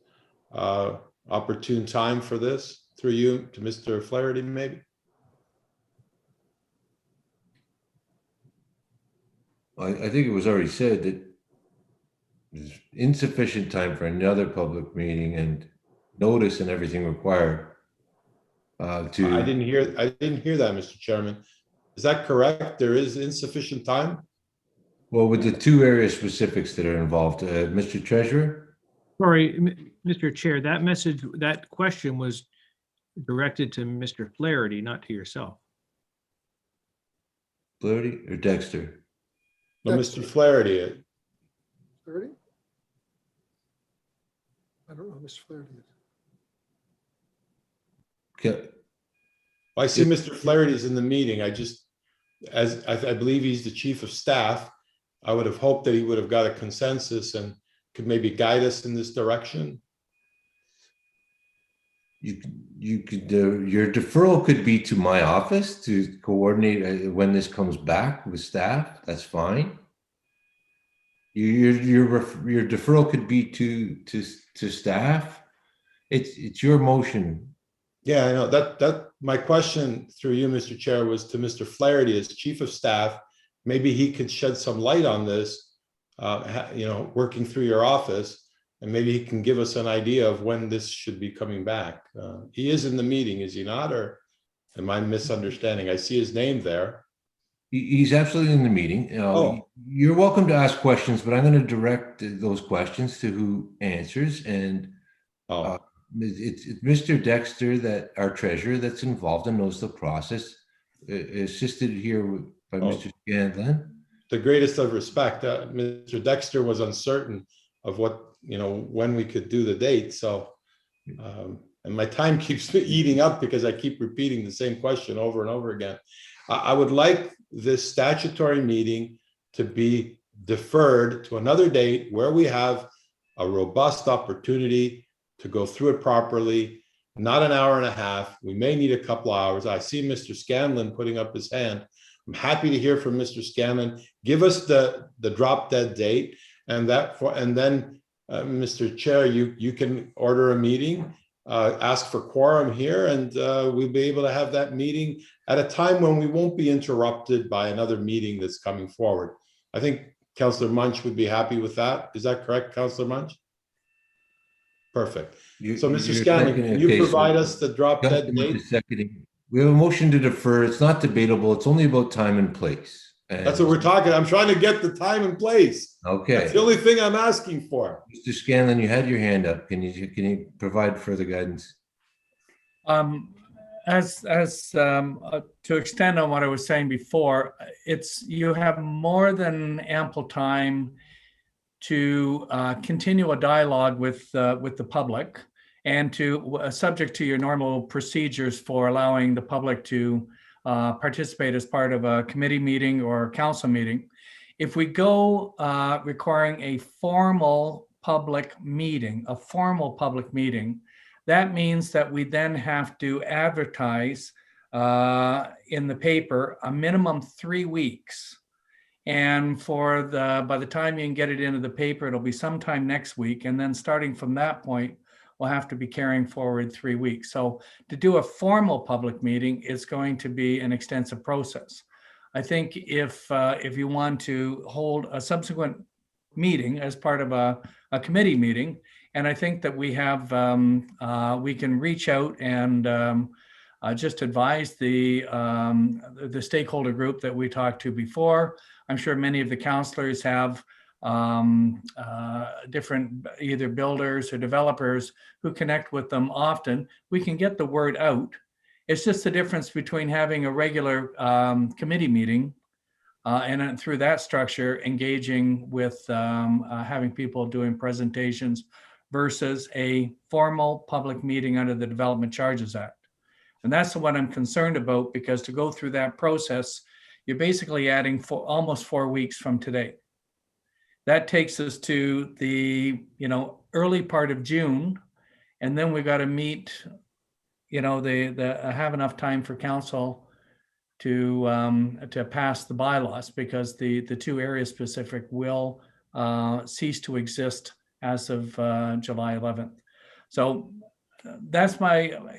Speaker 9: opportune time for this, through you to Mr. Flaherty, maybe.
Speaker 3: I think it was already said that there's insufficient time for another public meeting and notice and everything required.
Speaker 9: I didn't hear that, Mr. Chairman. Is that correct? There is insufficient time?
Speaker 3: Well, with the two area specifics that are involved, Mr. Treasurer?
Speaker 6: Sorry, Mr. Chair, that question was directed to Mr. Flaherty, not to yourself.
Speaker 3: Flaherty or Dexter?
Speaker 9: No, Mr. Flaherty.
Speaker 5: Flaherty? I don't know who Mr. Flaherty is.
Speaker 3: Okay.
Speaker 9: Well, I see Mr. Flaherty's in the meeting. I believe he's the chief of staff. I would have hoped that he would have got a consensus and could maybe guide us in this direction.
Speaker 3: You could your deferral could be to my office to coordinate when this comes back with staff. That's fine. Your deferral could be to staff. It's your motion.
Speaker 9: Yeah, I know that my question through you, Mr. Chair, was to Mr. Flaherty as chief of staff. Maybe he could shed some light on this, working through your office, and maybe he can give us an idea of when this should be coming back. He is in the meeting, is he not? Or am I misunderstanding? I see his name there.
Speaker 3: He's absolutely in the meeting. You're welcome to ask questions, but I'm going to direct those questions to who answers. And it's Mr. Dexter, that our treasurer, that's involved and knows the process, assisted here by Mr. Scanlon.
Speaker 9: The greatest of respect. Mr. Dexter was uncertain of when we could do the date. So, and my time keeps eating up because I keep repeating the same question over and over again. I would like this statutory meeting to be deferred to another date where we have a robust opportunity to go through it properly, not an hour and a half. We may need a couple of hours. I see Mr. Scanlon putting up his hand. I'm happy to hear from Mr. Scanlon. Give us the drop dead date, and then Mr. Chair, you can order a meeting, ask for quorum here, and we'll be able to have that meeting at a time when we won't be interrupted by another meeting that's coming forward. I think Councillor Munch would be happy with that. Is that correct, Councillor Munch? Perfect. So, Mr. Scanlon, can you provide us the drop dead date?
Speaker 3: We have a motion to defer. It's not debatable. It's only about time and place.
Speaker 9: That's what we're talking. I'm trying to get the time and place.
Speaker 3: Okay.
Speaker 9: That's the only thing I'm asking for.
Speaker 3: Mr. Scanlon, you had your hand up. Can you provide further guidance?
Speaker 12: To extend on what I was saying before, you have more than ample time to continue a dialogue with the public, and to subject to your normal procedures for allowing the public to participate as part of a committee meeting or council meeting. If we go requiring a formal public meeting, that means that we then have to advertise in the paper a minimum 3 weeks. And by the time you can get it into the paper, it'll be sometime next week. And then starting from that point, we'll have to be carrying forward 3 weeks. So to do a formal public meeting, it's going to be an extensive process. I think if you want to hold a subsequent meeting as part of a committee meeting, and I think that we can reach out and just advise the stakeholder group that we talked to before. I'm sure many of the councillors have different either builders or developers who connect with them often. We can get the word out. It's just the difference between having a regular committee meeting and through that structure engaging with having people doing presentations versus a formal public meeting under the Development Charges Act. And that's what I'm concerned about, because to go through that process, you're basically adding almost 4 weeks from today. That takes us to the early part of June, and then we got to meet, have enough time for council to pass the bylaws, because the two area specific will cease to exist as of July 11th. So that's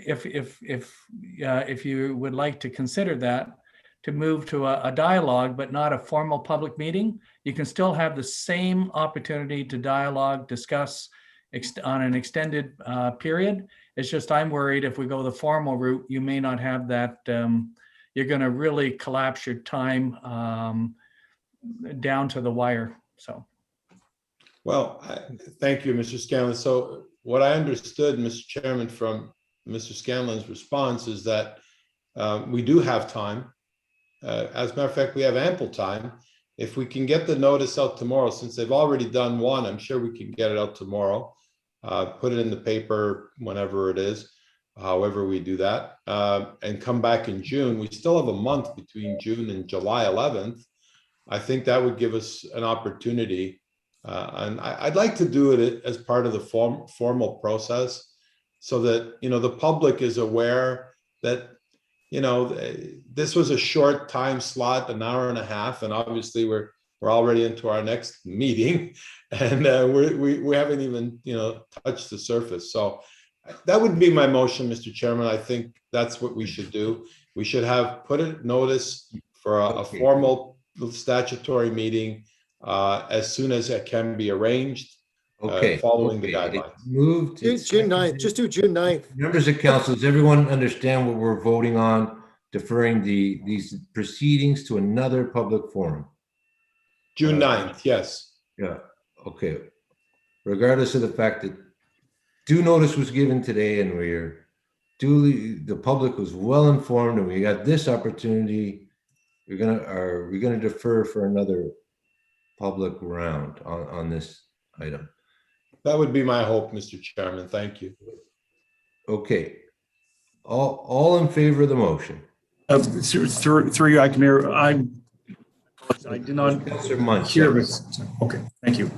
Speaker 12: if you would like to consider that, to move to a dialogue, but not a formal public meeting. You can still have the same opportunity to dialogue, discuss on an extended period. It's just I'm worried if we go the formal route, you may not have that. You're going to really collapse your time down to the wire. So.
Speaker 9: Well, thank you, Mr. Scanlon. So what I understood, Mr. Chairman, from Mr. Scanlon's response is that we do have time. As a matter of fact, we have ample time. If we can get the notice out tomorrow, since they've already done one, I'm sure we can get it out tomorrow. Put it in the paper whenever it is, however we do that, and come back in June. We still have a month between June and July 11th. I think that would give us an opportunity. And I'd like to do it as part of the formal process, so that, the public is aware that, this was a short time slot, an hour and a half, and obviously we're already into our next meeting, and we haven't even, touched the surface. So that would be my motion, Mr. Chairman. I think that's what we should do. We should put a notice for a formal statutory meeting as soon as it can be arranged, following the guidelines.
Speaker 5: Moved. June 9th, just do June 9th.
Speaker 3: Members of council, does everyone understand what we're voting on? Deferring these proceedings to another public forum.
Speaker 9: June 9th, yes.
Speaker 3: Yeah, okay. Regardless of the fact that due notice was given today, and the public was well informed, and we got this opportunity, are we gonna defer for another public round on this item?
Speaker 9: That would be my hope, Mr. Chairman. Thank you.
Speaker 3: Okay. All in favor of the motion?
Speaker 1: Through you, I did not hear this. Okay, thank you.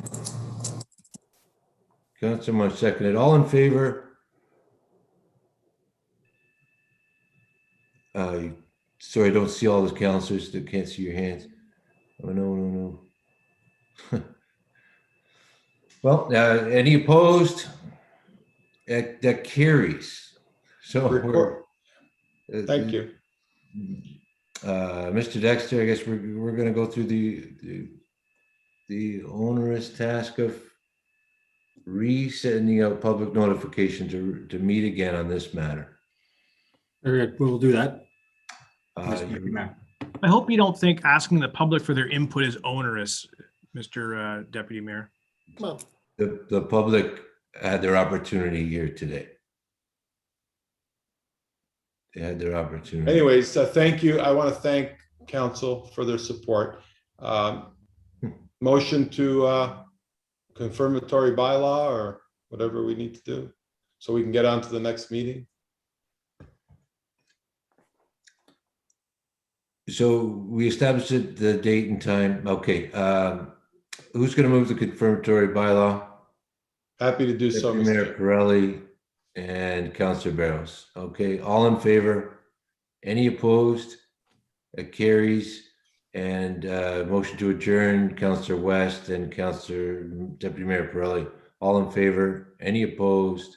Speaker 3: Councillor Munch seconded. All in favor? Sorry, I don't see all the councillors that can't see your hands. Oh, no. Well, any opposed? That carries. So
Speaker 9: thank you.
Speaker 3: Mr. Dexter, I guess we're going to go through the the onerous task of resending out public notification to meet again on this matter.
Speaker 4: Very good. We'll do that.
Speaker 6: I hope you don't think asking the public for their input is onerous, Mr. Deputy Mayor.
Speaker 5: Come on.
Speaker 3: The public had their opportunity here today. They had their opportunity.
Speaker 9: Anyways, thank you. I want to thank council for their support. Motion to confirmatory bylaw or whatever we need to do so we can get on to the next meeting.
Speaker 3: So we established the date and time. Okay. Who's going to move the confirmatory bylaw?
Speaker 9: Happy to do so,
Speaker 3: Deputy Mayor Pirelli and Councillor Barrows. Okay, all in favor? Any opposed? It carries. And motion to adjourn, Councillor West and Councillor Deputy Mayor Pirelli. All in favor? Any opposed?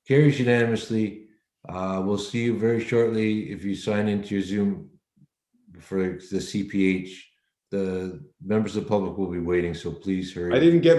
Speaker 3: Carries unanimously. We'll see you very shortly if you sign into your Zoom for the CPH. The members of the public will be waiting, so please hurry.
Speaker 9: I didn't get my